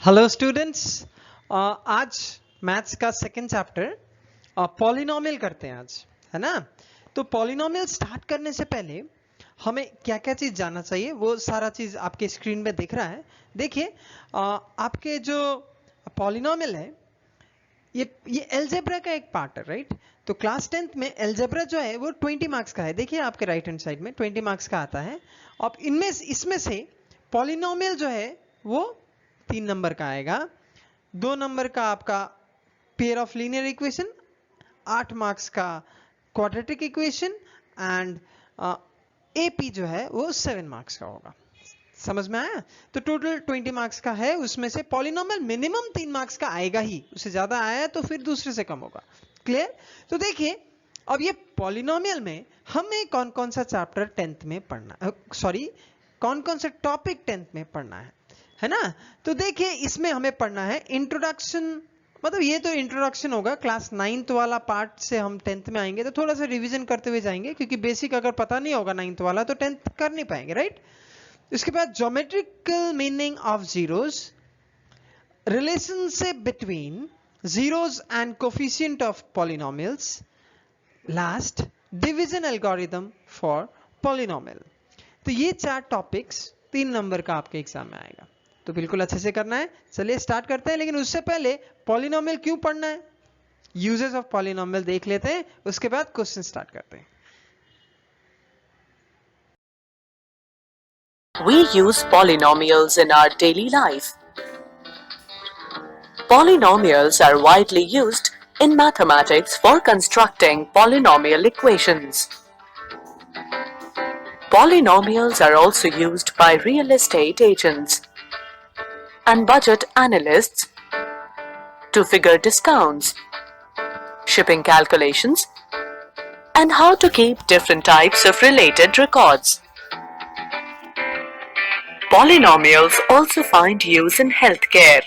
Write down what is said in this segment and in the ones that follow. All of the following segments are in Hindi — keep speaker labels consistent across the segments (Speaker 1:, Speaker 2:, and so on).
Speaker 1: Hello students. आज मैथ्स का सेकंड चैप्टर पॉलिनोमियल करते हैं आज, है ना। तो पॉलिनोमियल स्टार्ट करने से पहले हमें क्या क्या चीज़ जानना चाहिए वो सारा चीज़ आपके स्क्रीन में दिख रहा है। देखिए आपके जो पॉलिनोमियल है ये अलजेब्रा का एक पार्ट है, राइट। तो क्लास 10th में अलजेब्रा जो है वो 20 मार्क्स का है। देखिए आपके राइट हैंड साइड में 20 मार्क्स का आता है। अब इसमें से पॉलिनोमियल जो है वो 3 नंबर का आएगा। 2 नंबर का आपका pair of linear equation, 8 marks का क्वाड्रेटिक इक्वेशन एंड एपी जो है वो 7 मार्क्स का होगा। समझ में आया? तो टोटल 20 मार्क्स का है, उसमें से पॉलिनोमियल मिनिमम 3 मार्क्स का आएगा ही, उससे ज्यादा आया तो फिर दूसरे से कम होगा। क्लियर? तो देखिए अब ये पॉलिनोमियल में हमें कौन कौन सा चैप्टर 10th में पढ़ना, सॉरी कौन कौन सा टॉपिक 10th में पढ़ना है ना। तो देखिए इसमें हमें पढ़ना है इंट्रोडक्शन, मतलब ये तो इंट्रोडक्शन होगा। क्लास 9th वाला पार्ट से हम 10th में आएंगे तो थोड़ा सा रिवीजन करते हुए जाएंगे, क्योंकि बेसिक अगर पता नहीं होगा 9th वाला तो 10th कर नहीं पाएंगे, राइट। इसके बाद geometrical meaning of zeros, relationship between zeros and coefficient of polynomials, last division algorithm for polynomial. तो ये 4 टॉपिक्स 3 नंबर का आपके एग्जाम में आएगा, तो बिल्कुल अच्छे से करना है। चलिए स्टार्ट करते हैं, लेकिन उससे पहले पॉलिनोमियल क्यों पढ़ना है, यूजेस ऑफ पॉलिनोमियल देख लेते हैं, उसके बाद क्वेश्चन स्टार्ट करते हैं।
Speaker 2: We use polynomials in our daily life. Polynomials are widely used in mathematics for constructing polynomial equations. Polynomials are also used by real estate agents and budget analysts to figure discounts, shipping calculations, and how to keep different types of related records. Polynomials also find use in healthcare.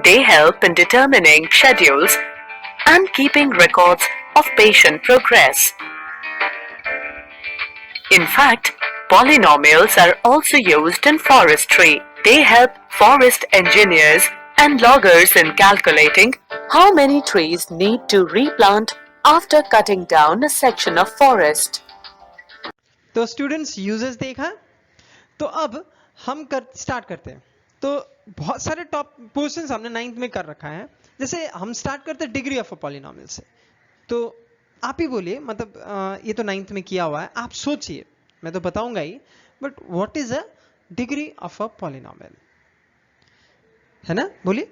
Speaker 2: They help in determining schedules and keeping records of patient progress. In fact, polynomials are also used in forestry. They help forest engineers and loggers in calculating how many trees need to replant after cutting down a section of forest.
Speaker 1: तो स्टूडेंट्स यूजेस देखा, तो अब हम स्टार्ट करते हैं। तो बहुत सारे टॉप पोर्शंस हमने 9th में कर रखा है। जैसे हम स्टार्ट करते हैं डिग्री ऑफ अ पॉलिनोमियल से, तो आप ही बोलिए, मतलब ये तो 9th में किया हुआ है, आप सोचिए, मैं तो बताऊंगा ही, but what is a degree of a polynomial, है ना, बोलिए।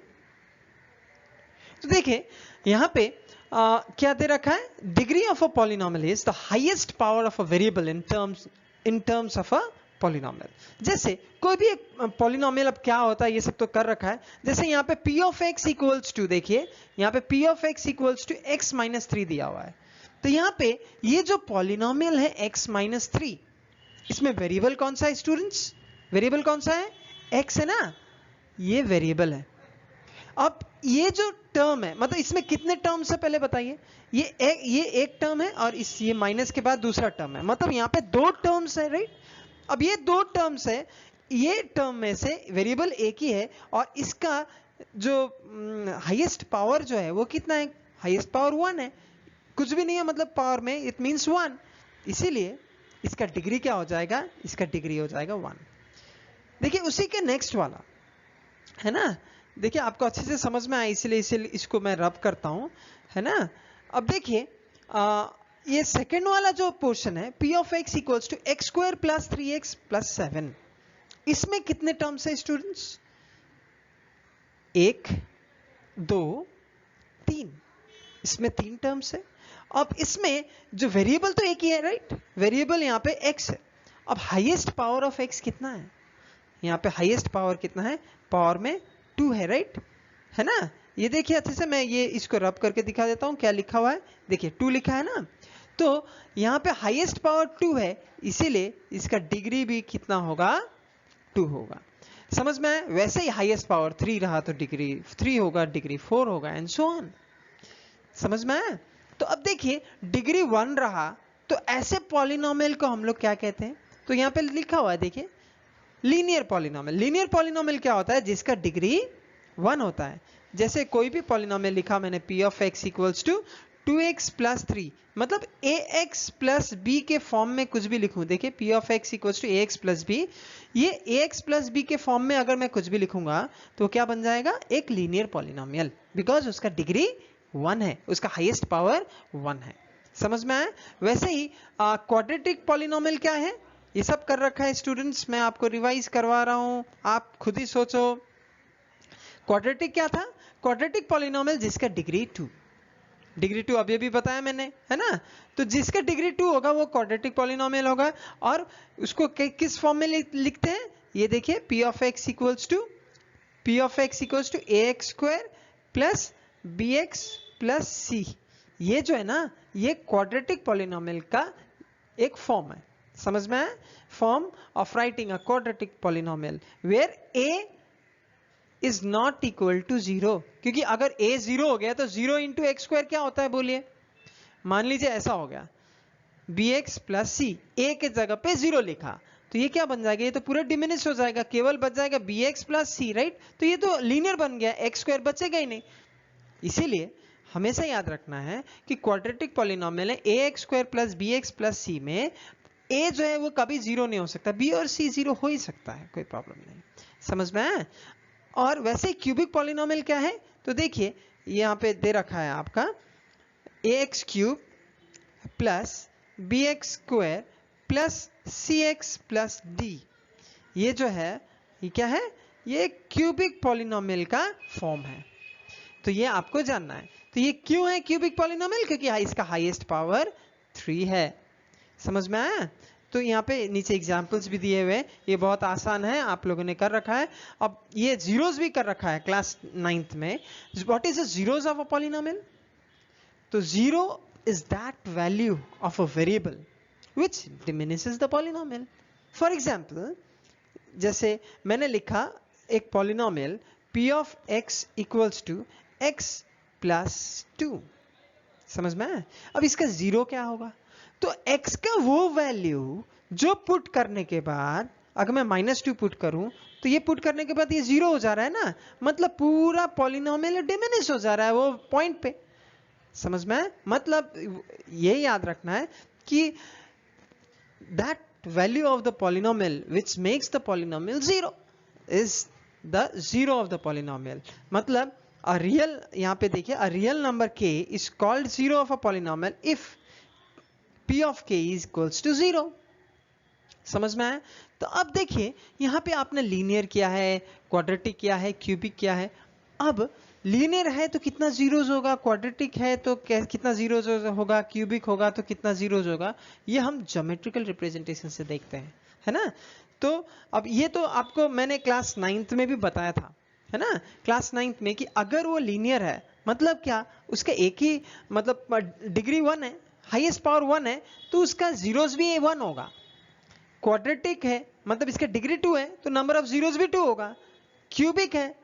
Speaker 1: तो देखिए यहां पे क्या दे रखा है, degree of a polynomial is the highest power of a variable in terms of a polynomial. जैसे कोई भी एक पॉलिनोमियल, अब क्या होता है ये सब तो कर रखा है। जैसे यहाँ पे p of x equals to, देखिए यहाँ पे p of x equals to x minus 3 दिया हुआ है। तो यहाँ पे ये जो पॉलिनोमियल है x माइनस 3, इसमें वेरिएबल कौन सा है स्टूडेंट्स, वेरिएबल कौन सा है, x है ना, ये वेरिएबल है। अब ये जो टर्म है, मतलब इसमें कितने टर्म्स है पहले बताइए, ये एक टर्म है और ये माइनस के बाद दूसरा टर्म है, मतलब यहाँ पे 2 टर्म्स है, राइट। अब ये 2 टर्म्स है, ये टर्म में से वेरिएबल एक ही है और इसका जो हाईएस्ट पावर जो है वो कितना है, हाईएस्ट पावर 1 है, कुछ भी नहीं है मतलब पावर में, इट मींस 1, इसीलिए इसका डिग्री क्या हो जाएगा, इसका डिग्री हो जाएगा 1। देखिए उसी के नेक्स्ट वाला है ना, देखिए आपको अच्छे से समझ में आया, इसलिए इसको मैं रब करता हूं, है ना। अब देखिए ये सेकंड वाला जो पोर्शन है, p of x equals to x square plus 3x plus 7, इसमें कितने टर्म्स है स्टूडेंट्स, 1 2 3, इसमें 3 टर्म्स है। अब इसमें जो वेरिएबल तो एक ही है, राइट, वेरिएबल यहाँ पे x है। अब हाईएस्ट पावर ऑफ x कितना है, यहाँ पे हाईएस्ट पावर कितना है, पावर में 2 है, राइट, है ना। ये देखिए अच्छे से, मैं ये इसको रब करके दिखा देता हूँ, क्या लिखा हुआ है, देखिए 2 लिखा है ना। तो यहाँ पे हाईएस्ट पावर 2 है, इसीलिए इसका डिग्री भी कितना होगा, 2 होगा। समझ में आया? वैसे ही हाईएस्ट पावर 3 रहा तो डिग्री 3 होगा, डिग्री 4 होगा एंड सो ऑन। समझ में आया? तो अब देखिए डिग्री 1 रहा तो ऐसे पॉलिनोमियल को हम लोग क्या कहते हैं, तो यहाँ पे लिखा हुआ है देखिए, लीनियर पॉलिनोमियल। लीनियर पॉलिनोमियल क्या होता है? जिसका डिग्री 1 होता है। जैसे कोई भी पॉलिनोमियल लिखा मैंने p of x equals to 2x plus 3, मतलब ax प्लस b के फॉर्म में कुछ भी लिखूं, देखिए p of x equals to ax plus b, ये ax प्लस b के फॉर्म में अगर मैं कुछ भी लिखूंगा तो क्या बन जाएगा? एक लीनियर पॉलिनोमियल, बिकॉज उसका डिग्री 1 है, उसका हाईएस्ट पावर 1 है। समझ में आया? वैसे ही क्वाड्रेटिक पॉलिनोमियल क्या है? ये सब कर रखा है स्टूडेंट्स, मैं आपको रिवाइज करवा रहा हूं, आप खुद ही सोचो। क्वाड्रेटिक क्या था? क्वाड्रेटिक पॉलिनोमियल जिसका डिग्री 2, डिग्री 2 अभी अभी बताया मैंने, है ना? तो जिसका डिग्री 2 होगा वो क्वाड्रेटिक पॉलिनोमियल होगा। और उसको किस फॉर्म में लिखते हैं? ये देखिए p of x equals to ax square plus bx plus c, ये जो है ना, ये क्वाड्रेटिक पॉलिनोमियल का एक फॉर्म है। समझ में आया? Form of writing a quadratic polynomial where a is not equal to 0, क्योंकि अगर a 0 हो गया तो 0 इंटू एक्स स्क्वायर क्या होता है बोलिए? मान लीजिए ऐसा हो गया bx प्लस c, a के जगह पे 0 लिखा तो ये क्या बन जाएगा? ये तो पूरा डिमिनिश हो जाएगा, केवल बच जाएगा bx प्लस c, राइट? तो ये तो लीनियर बन गया, एक्स स्क्वायर बचेगा ही नहीं। इसीलिए हमेशा याद रखना है कि क्वाड्रेटिक पॉलिनोमियल है ax square plus bx plus c में a जो है वो कभी 0 नहीं हो सकता, b और c 0 हो ही सकता है, कोई प्रॉब्लम नहीं। समझ में आया? और वैसे क्यूबिक पॉलिनोमियल क्या है? तो देखिए यहाँ पे दे रखा है आपका ax cube plus bx square plus cx plus d, ये जो है ये क्या है? ये क्यूबिक पॉलिनोमियल का फॉर्म है। तो ये आपको जानना है। तो ये क्यों है क्यूबिक पॉलिनोमियल? क्योंकि इसका हाईएस्ट पावर 3 है। समझ में आया? तो यहाँ पे नीचे एग्जाम्पल्स भी दिए हुए हैं, ये बहुत आसान है, आप लोगों ने कर रखा है। अब ये जीरोस भी कर रखा है क्लास 9th में। What is the zeros of a polynomial? तो zero is that value of a variable which diminishes the polynomial. For example, जैसे मैंने लिखा एक polynomial p of x equals to x plus 2। समझ में आया? अब इसका जीरो क्या होगा? तो x का वो वैल्यू जो पुट करने के बाद, अगर मैं -2 पुट करूं तो ये पुट करने के बाद ये 0 हो जा रहा है ना, मतलब पूरा पॉलिनोमियल डिमिनिश हो जा रहा है वो पॉइंट पे। समझ में आया? मतलब ये याद रखना है कि that value of the polynomial which makes the polynomial 0 is the zero of the polynomial. मतलब अ रियल, यहां पे देखिए, a real number k is called zero of a polynomial if p of k is equals to 0। समझ में आया? तो अब देखिए यहां पे आपने लीनियर किया है, क्वाड्रेटिक किया है, क्यूबिक किया है। अब लीनियर है तो कितना जीरोस होगा, क्वाड्रेटिक है तो कितना जीरोस होगा, क्यूबिक होगा तो कितना जीरोस होगा, ये हम ज्योमेट्रिकल रिप्रेजेंटेशन से देखते हैं, है ना? तो अब ये तो आपको मैंने क्लास 9th में भी बताया था, है ना? क्लास 9th में कि अगर वो लीनियर है मतलब क्या, उसका एक ही मतलब डिग्री 1 है, हाईएस्ट पावर 1 है, तो उसका जीरोस भी 1 होगा। क्वाड्रेटिक है मतलब इसका डिग्री 2 है तो नंबर ऑफ जीरोस भी 2 होगा। क्यूबिक है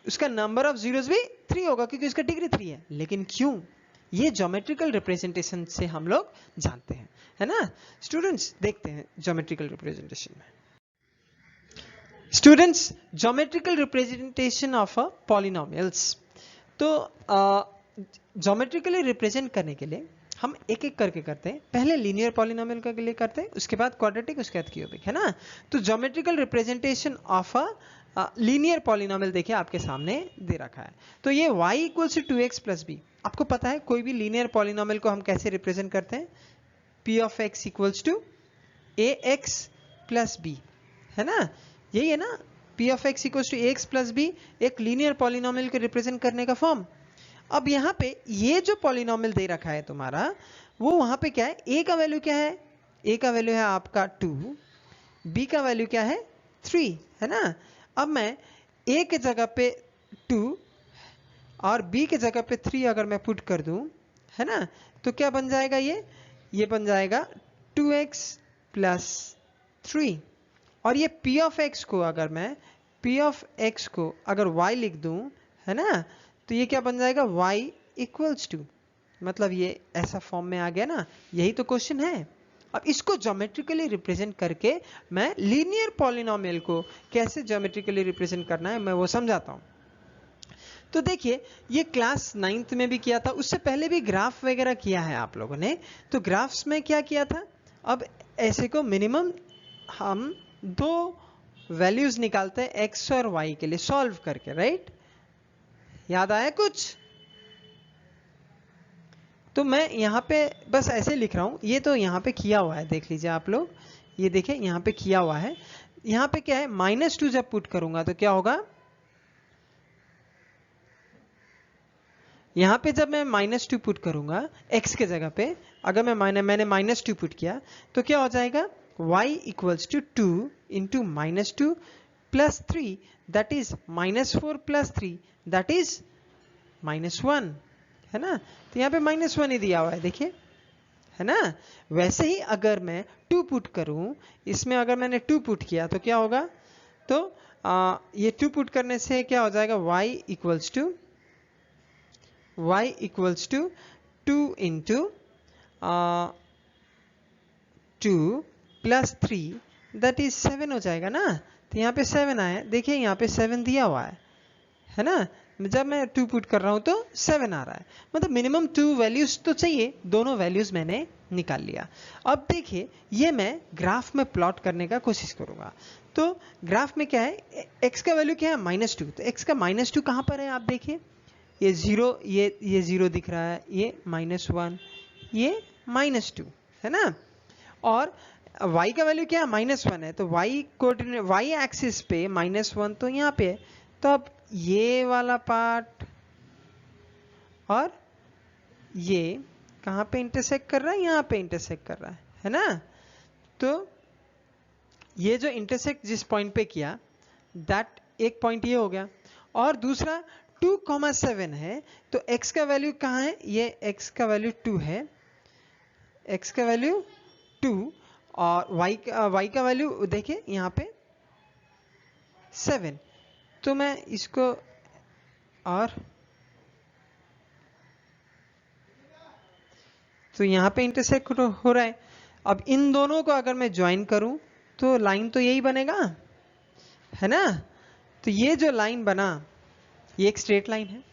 Speaker 1: उसका नंबर ऑफ जीरोस भी 3 होगा क्योंकि उसका डिग्री 3 है। लेकिन क्यों? ये ज्योमेट्रिकल रिप्रेजेंटेशन से हम लोग जानते हैं, है ना? स्टूडेंट्स देखते हैं ज्योमेट्रिकल रिप्रेजेंटेशन में। Students, geometrical representation of a polynomials. तो ज्योमेट्रिकली रिप्रेजेंट करने के लिए हम एक एक करके करते हैं। पहले लीनियर पॉलिनोमियल के लिए करते हैं, उसके बाद क्वाड्रेटिक, उसके बाद क्यूबिक, है ना? तो geometrical representation of a linear polynomial देखिए आपके सामने दे रखा है। तो ये y equals to 2x plus b. आपको पता है कोई भी लीनियर पॉलिनोमियल को हम कैसे रिप्रेजेंट करते हैं? p of x equals to ax plus b, है ना? यही है ना, p of x equals to ax plus b, एक लीनियर पॉलिनोमियल को रिप्रेजेंट करने का फॉर्म। अब यहाँ पे ये जो पॉलिनोमियल दे रखा है तुम्हारा, वो वहां पे क्या है? a का वैल्यू क्या है? a का वैल्यू है आपका 2, b का वैल्यू क्या है? 3, है ना? अब मैं a के जगह पे 2 और b के जगह पे 3 अगर मैं पुट कर दूं, है ना, तो क्या बन जाएगा? ये बन जाएगा 2x प्लस 3। और ये p ऑफ x को अगर मैं p ऑफ x को अगर y लिख दूं, है ना, तो ये क्या बन जाएगा? y इक्वल्स टू, मतलब ये ऐसा फॉर्म में आ गया ना। यही तो क्वेश्चन है, अब इसको ज्योमेट्रिकली रिप्रेजेंट करके मैं लीनियर पॉलिनोमियल को कैसे ज्योमेट्रिकली रिप्रेजेंट करना है मैं वो समझाता हूँ। तो देखिए ये क्लास 9th में भी किया था, उससे पहले भी ग्राफ वगैरह किया है आप लोगों ने। तो ग्राफ्स में क्या किया था, अब ऐसे को मिनिमम हम दो वैल्यूज निकालते हैं एक्स और वाई के लिए सॉल्व करके, राइट? याद आया कुछ? तो मैं यहाँ पे बस ऐसे लिख रहा हूँ, ये तो यहाँ पे किया हुआ है, देख लीजिए आप लोग, ये देखें यहाँ पे किया हुआ है। यहाँ पे क्या है, -2 जब पुट करूंगा तो क्या होगा, यहाँ पे जब मैं -2 पुट करूंगा x के जगह पे, अगर मैंने -2 पुट किया तो क्या हो जाएगा, y equals to 2 into -2 plus 3 that is -4 plus 3 that is -1, है ना? तो यहाँ पे -1 ही दिया हुआ है, देखिए, है ना? वैसे ही अगर मैं 2 पुट करूं, इसमें अगर मैंने 2 पुट किया तो क्या होगा, तो ये 2 पुट करने से क्या हो जाएगा, y equals to 2 into 2 plus 3 that is 7 हो जाएगा ना? तो यहाँ पे 7 आया, देखिए यहाँ पे 7 दिया हुआ है ना? जब मैं 2 पुट कर रहा हूं तो 7 आ रहा है, मतलब मिनिमम 2 वैल्यूज तो चाहिए, दोनों वैल्यूज मैंने निकाल लिया। अब देखिए ये मैं ग्राफ में प्लॉट करने का कोशिश करूंगा। तो ग्राफ में क्या है, x का वैल्यू क्या है, -2, तो x का -2 कहां पर है, आप देखिए, ये 0, ये 0 दिख रहा है, ये -1, ये -2, है ना? और y का वैल्यू क्या है, -1 है, तो y कोऑर्डिनेट, y एक्सिस पे -1 तो यहाँ पे है। तो अब ये वाला पार्ट और ये कहाँ पे इंटरसेक्ट कर रहा है, यहाँ पे इंटरसेक्ट कर रहा है ना? तो ये जो इंटरसेक्ट जिस पॉइंट पे किया, दैट एक पॉइंट ये हो गया, और दूसरा 2,7 है, तो x का वैल्यू कहाँ है, ये x का वैल्यू 2 है, x का वैल्यू 2, और y का वैल्यू देखिए यहाँ पे 7। तो मैं इसको, और तो यहाँ पे इंटरसेक्ट हो रहा है। अब इन दोनों को अगर मैं ज्वाइन करूं तो लाइन तो यही बनेगा, है ना? तो ये जो लाइन बना ये एक स्ट्रेट लाइन है।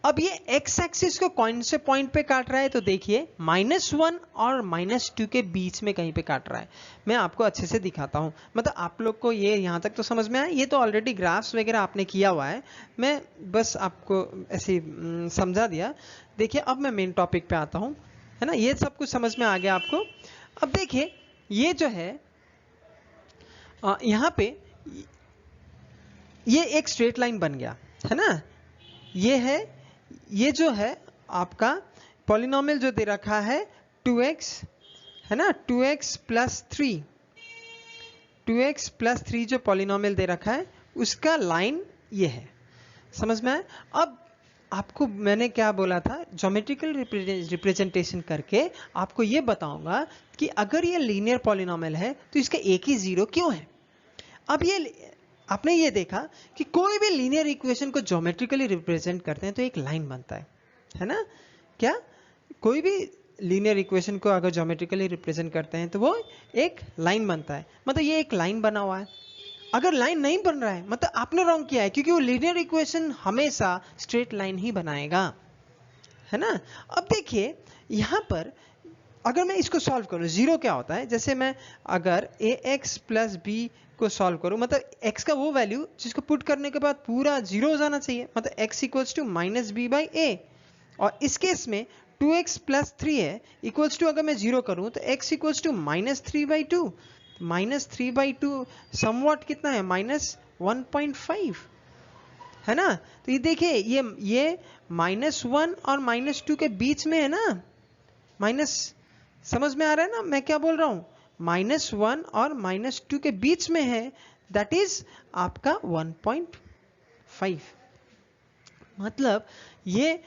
Speaker 1: अब ये x एक्सिस को कौन से पॉइंट पे काट रहा है, तो देखिए -1 और -2 के बीच में कहीं पे काट रहा है। मैं आपको अच्छे से दिखाता हूं, मतलब आप लोग को ये यहां तक तो समझ में आया, ये तो ऑलरेडी ग्राफ्स वगैरह आपने किया हुआ है, मैं बस आपको ऐसे समझा दिया। देखिए अब मैं मेन टॉपिक पे आता हूं, है ना? ये सब कुछ समझ में आ गया आपको। अब देखिए ये जो है यहाँ पे ये एक स्ट्रेट लाइन बन गया, है ना? ये जो है आपका पॉलिनोमियल जो दे रखा है 2x, है ना? 2x प्लस 3 जो पॉलिनोमियल दे रखा है उसका लाइन ये है, समझ में आया? अब आपको मैंने क्या बोला था, ज्योमेट्रिकल रिप्रेजेंटेशन करके आपको ये बताऊंगा कि अगर ये लीनियर पॉलिनोमियल है तो इसका एक ही जीरो क्यों है। अब ये आपने ये देखा कि कोई भी लीनियर इक्वेशन को ज्योमेट्रिकली रिप्रेजेंट करते हैं तो एक लाइन बनता है ना? क्या कोई भी लीनियर इक्वेशन को अगर ज्योमेट्रिकली रिप्रेजेंट करते हैं तो वो एक लाइन बनता है, मतलब ये एक लाइन बना हुआ है। अगर लाइन नहीं बन रहा है मतलब आपने रॉन्ग किया है, क्योंकि वो लीनियर इक्वेशन हमेशा स्ट्रेट लाइन ही बनाएगा, है ना? अब देखिए यहां पर अगर मैं इसको सॉल्व करूं, जीरो क्या होता है, जैसे मैं अगर ax प्लस b को सॉल्व करूं, मतलब x का वो वैल्यू जिसको पुट करने के बाद पूरा जीरो हो जाना चाहिए, मतलब x इक्वल्स टू -b/a, और इस केस में 2x प्लस 3 है इक्वल्स टू, अगर मैं जीरो करूं तो x इक्वल्स टू -3/2, -3/2 समवॉट कितना है, -1.5, है ना? तो ये देखिए ये -1 और -2 के बीच में है ना, माइनस, समझ में आ रहा है ना मैं क्या बोल रहा हूं, -1 और -2 के बीच में है, दैट इज आपका 1.5, मतलब ये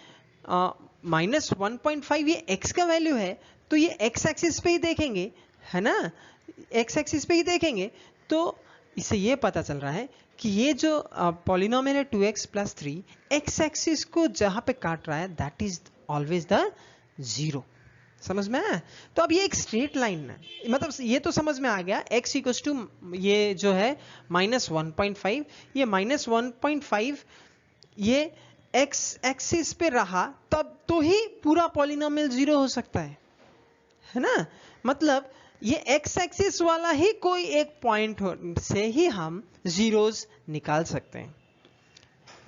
Speaker 1: -1.5 ये x का वैल्यू है, तो ये x एक्सिस पे ही देखेंगे, है ना? x एक्सिस पे ही देखेंगे, तो इससे ये पता चल रहा है कि ये जो पॉलिनोमियल है 2x प्लस 3 x एक्सिस को जहां पे काट रहा है that is always the zero, समझ में आया? तो अब ये एक स्ट्रेट लाइन है, मतलब ये तो समझ में आ गया, x इक्वल्स टू ये जो है -1.5, ये -1.5 ये x एक्सिस पे रहा तब तो ही पूरा पॉलिनोमियल 0 हो सकता है ना? मतलब ये x एक्सिस वाला ही कोई एक पॉइंट से ही हम जीरोस निकाल सकते हैं।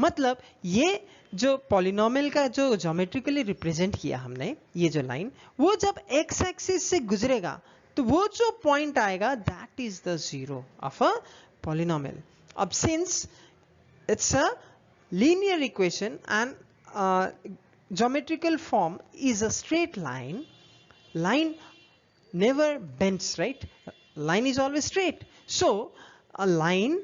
Speaker 1: मतलब ये जो पॉलिनोमियल का जो ज्योमेट्रिकली रिप्रेजेंट किया हमने, ये जो लाइन, वो जब x एक्सिस से गुजरेगा तो वो जो पॉइंट आएगा that is the zero of a polynomial. अब since it's a linear equation and geometrical form is a straight line, line never bends, right? Line is always straight, so a line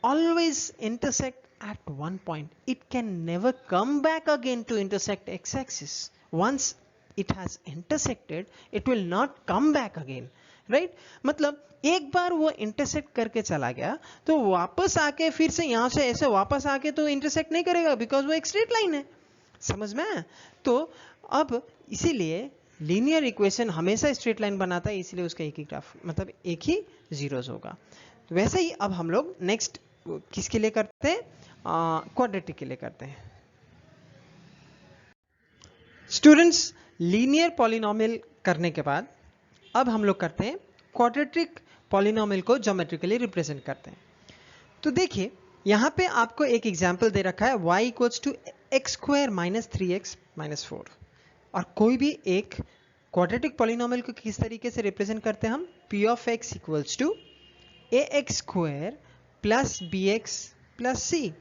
Speaker 1: always intersect at one point. It can never come back again to intersect x-axis. Once it has intersected, it will not come back again, right? मतलब एक बार वो इंटरसेक्ट करके चला गया तो वापस आके फिर से यहां से ऐसे वापस आके तो इंटरसेक्ट नहीं करेगा, बिकॉज वो एक स्ट्रेट लाइन है। समझ में आया? तो अब इसीलिए लीनियर इक्वेशन हमेशा स्ट्रेट लाइन बनाता है, इसलिए उसका एक ही ग्राफ, मतलब एक ही जीरोस होगा। तो वैसे ही अब हम लोग नेक्स्ट किसके लिए करते हैं? क्वाड्रेटिक के लिए करते हैं। स्टूडेंट्स, लीनियर पॉलिनोमियल करने के बाद अब हम लोग करते हैं क्वाड्रेटिक पॉलिनोमियल को ज्योमेट्रिकली रिप्रेजेंट करते हैं। तो देखिए यहां पे आपको एक एग्जांपल दे रखा है y equals to x square minus 3x minus 4, और कोई भी एक क्वाड्रेटिक पॉलिनोमियल को किस तरीके से रिप्रेजेंट करते हैं हम? p of x equals to ax square plus bx plus c।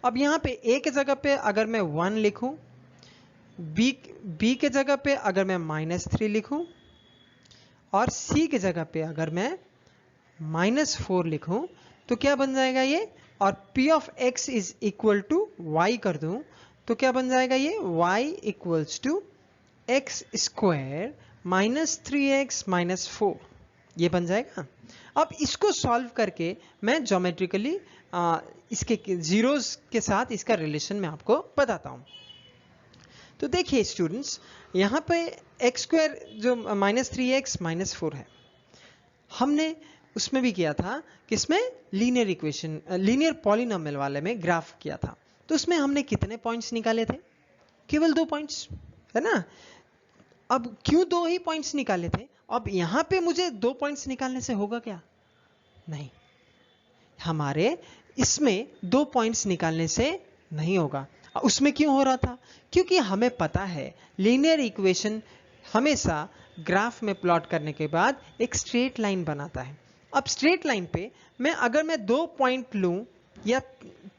Speaker 1: अब यहां पे a के जगह पे अगर मैं 1 लिखूं, b के जगह पे अगर मैं -3 लिखूं, और c के जगह पे अगर मैं -4 लिखूं तो क्या बन जाएगा ये? और p of x is equal to y कर दूं तो क्या बन जाएगा ये? y equals to x square minus 3x minus 4, ये बन जाएगा। अब इसको सॉल्व करके मैं ज्योमेट्रिकली इसके जीरोस के साथ इसका रिलेशन मैं आपको बताता हूं। तो देखिए स्टूडेंट्स, यहाँ पे एक्स स्क्वायर जो -3x -4 है, हमने उसमें भी किया था, किसमें? लीनियर इक्वेशन, लीनियर पॉलिनोमियल वाले में ग्राफ किया था। तो उसमें हमने कितने पॉइंट्स निकाले थे? केवल 2 पॉइंट्स, है ना? अब क्यों 2 ही पॉइंट्स निकाले थे? अब यहाँ पे मुझे 2 पॉइंट्स निकालने से होगा क्या? नहीं, हमारे इसमें 2 पॉइंट्स निकालने से नहीं होगा। उसमें क्यों हो रहा था? क्योंकि हमें पता है लीनियर इक्वेशन हमेशा ग्राफ में प्लॉट करने के बाद एक स्ट्रेट लाइन बनाता है। अब स्ट्रेट लाइन पे अगर मैं 2 पॉइंट लूं या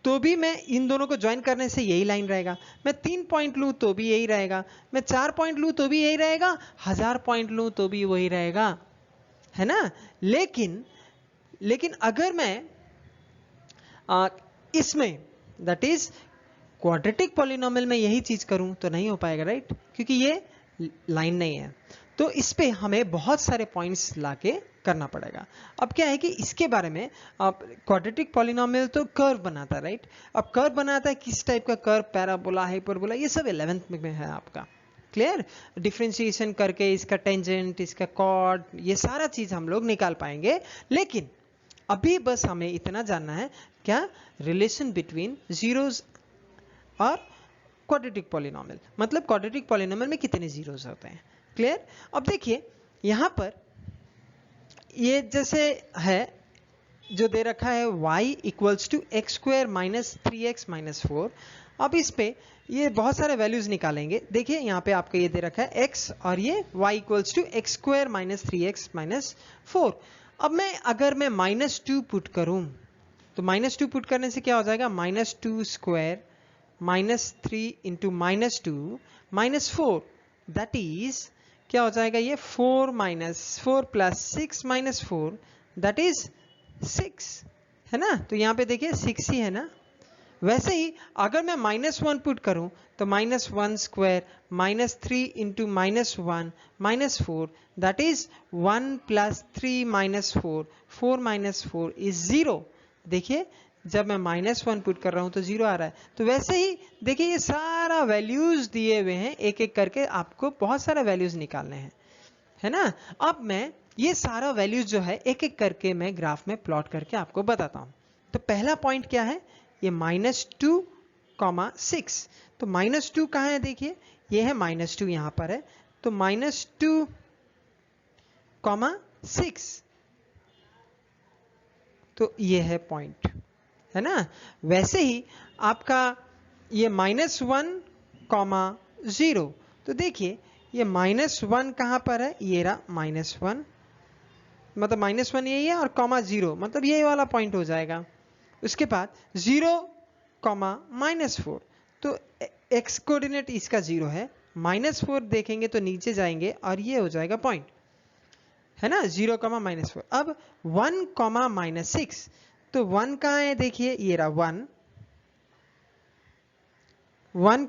Speaker 1: तो भी मैं इन दोनों को ज्वाइन करने से यही लाइन रहेगा, मैं 3 पॉइंट लूं तो भी यही रहेगा, मैं 4 पॉइंट लूं तो भी यही रहेगा, 1000 पॉइंट लूं तो भी वही रहेगा, है ना? लेकिन अगर मैं इसमें दैट इज क्वाड्रेटिक पॉलिनोमियल में यही चीज करूं तो नहीं हो पाएगा, राइट? क्योंकि ये लाइन नहीं है, तो इस पे हमें बहुत सारे पॉइंट्स लाके करना पड़ेगा। अब क्या है कि इसके बारे में क्वाड्रेटिक पॉलिनोमियल तो कर्व बनाता है, राइट? अब कर्व बनाता है किस टाइप का कर्व? पैराबोला, हाइपरबोला, ये सब 11th में है आपका, क्लियर? डिफरेंशिएशन करके इसका टेंजेंट, इसका कॉर्ड, ये सारा चीज हम लोग निकाल पाएंगे। लेकिन अभी बस हमें इतना जानना है, क्या? रिलेशन बिटवीन जीरोस और क्वाड्रेटिक पॉलिनोमियल, मतलब क्वाड्रेटिक पॉलिनोमियल में कितने जीरोस होते हैं, क्लियर? अब देखिए यहां पर ये जैसे है जो दे रखा है y equals to x square minus 3x minus 4। अब इस पे ये बहुत सारे वैल्यूज निकालेंगे। देखिए यहाँ पे आपको ये दे रखा है x और ये y equals to x square minus 3x minus 4। अब अगर मैं -2 पुट करूं तो -2 पुट करने से क्या हो जाएगा? -2 स्क्वायर -3 इंटू -2 -4, दैट इज क्या हो जाएगा? ये 4 प्लस 6 -4, दैट इज 6, है ना? तो यहाँ पे देखिए 6 ही है ना। वैसे ही अगर मैं -1 पुट करूं तो -1 square -3 into -1 -4, that is 1 plus 3 -4, 4 -4 is 0। देखिए जब मैं -1 पुट कर रहा हूं तो 0 आ रहा है। तो वैसे ही देखिए ये सारा वैल्यूज दिए हुए हैं, एक एक करके आपको बहुत सारा वैल्यूज निकालने हैं, है ना। अब मैं ये सारा वैल्यूज जो है एक एक करके मैं ग्राफ में प्लॉट करके आपको बताता हूं। तो पहला पॉइंट क्या है, ये -2,6। तो -2 कहाँ है, देखिए ये है -2 यहां पर है, तो -2,6 तो ये है पॉइंट, है ना। वैसे ही आपका ये -1,0, तो देखिए ये -1 कहां पर है, ये रहा -1, मतलब -1 यही है, और ,0 मतलब ये वाला पॉइंट हो जाएगा। उसके बाद 0, -4, तो x कोऑर्डिनेट इसका 0 है, -4 देखेंगे तो नीचे जाएंगे और ये हो जाएगा पॉइंट, है ना, 0, -4। अब 1, -6, तो 1 कहाँ है, देखिए ये रहा 1, 1,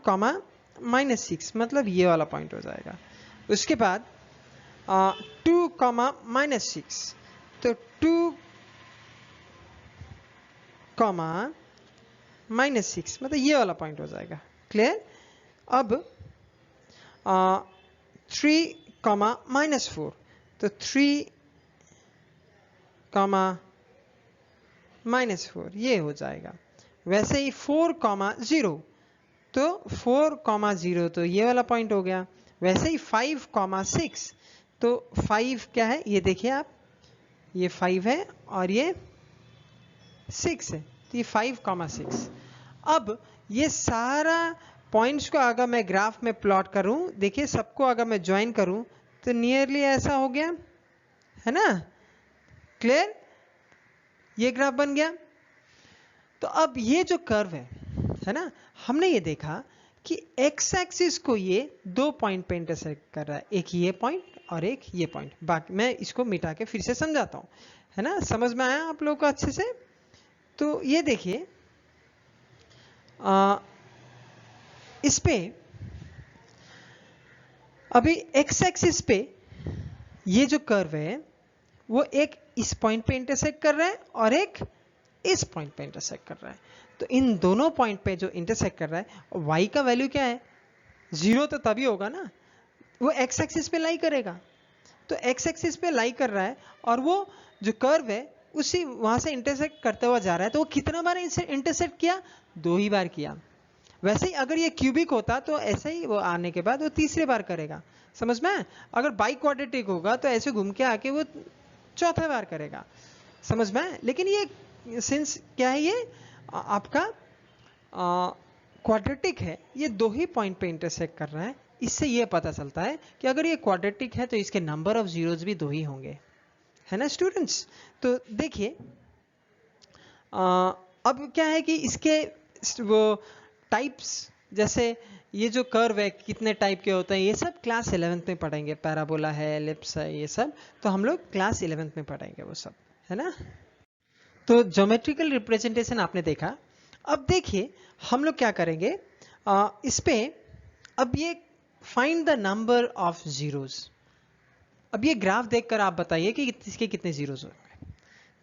Speaker 1: -6 मतलब ये वाला पॉइंट हो जाएगा। उसके बाद 2, -6, तो 2, -6 मतलब ये वाला पॉइंट हो जाएगा। क्लियर। अब 3, -4, तो 3, -4 ये हो जाएगा। वैसे ही 4, 0, तो 4, 0 तो ये वाला पॉइंट हो गया। वैसे ही 5, 6, तो 5 क्या है, ये देखिए आप, ये 5 है और ये 6 है, तो ये 5, 6। अब ये सारा पॉइंट्स को अगर मैं ग्राफ में प्लॉट करूं, देखिए सबको अगर मैं ज्वाइन करूं तो नियरली ऐसा हो गया, है ना। क्लियर, ये ग्राफ बन गया। तो अब ये जो कर्व है ना, हमने ये देखा कि एक्स एक्सिस को ये 2 पॉइंट पे इंटरसेक्ट कर रहा है, एक ये पॉइंट और एक ये पॉइंट। बाकी मैं इसको मिटा के फिर से समझाता हूं, है ना, समझ में आया आप लोगों को अच्छे से। तो ये देखिए इस पे अभी एक्स एक्सिस पे ये जो कर्व है वो एक इस पॉइंट पे इंटरसेक्ट कर रहा है और एक इस पॉइंट पे इंटरसेक्ट कर रहा है। तो इन दोनों पॉइंट पे जो इंटरसेक्ट कर रहा है, y का वैल्यू क्या है, 0 तो तभी होगा ना, वो x एक्सिस पे लाई करेगा। तो x एक्सिस पे लाई कर रहा है और वो जो कर्व है उसी वहां से इंटरसेक्ट करते हुआ जा रहा है। तो वो कितना बार इंटरसेक्ट किया, 2 ही बार किया। वैसे ही अगर ये क्यूबिक होता तो ऐसे ही वो आने के बाद वो तीसरी बार करेगा, समझ में। अगर बाई क्वाड्रेटिक होगा तो ऐसे घूम के आके वो चौथा बार करेगा, समझ में। लेकिन ये सिंस क्या है, ये आपका क्वाड्रेटिक है, ये 2 ही पॉइंट पे इंटरसेक्ट कर रहा है। इससे ये पता चलता है कि अगर ये क्वाड्रेटिक है तो इसके नंबर ऑफ जीरोज भी 2 ही होंगे, है ना स्टूडेंट्स। तो देखिए अब क्या है कि इसके वो टाइप्स, जैसे ये जो कर्व है कितने टाइप के होते हैं, ये सब क्लास 11th में पढ़ेंगे। पैराबोला है, एलिप्स है, ये सब तो हम लोग क्लास 11th में पढ़ेंगे वो सब, है ना। तो ज्योमेट्रिकल रिप्रेजेंटेशन आपने देखा। अब देखिए हम लोग क्या करेंगे इस पे, अब ये find the number of zeros. अब ये ग्राफ देखकर आप बताइए कि इसके कितने जीरोज होंगे।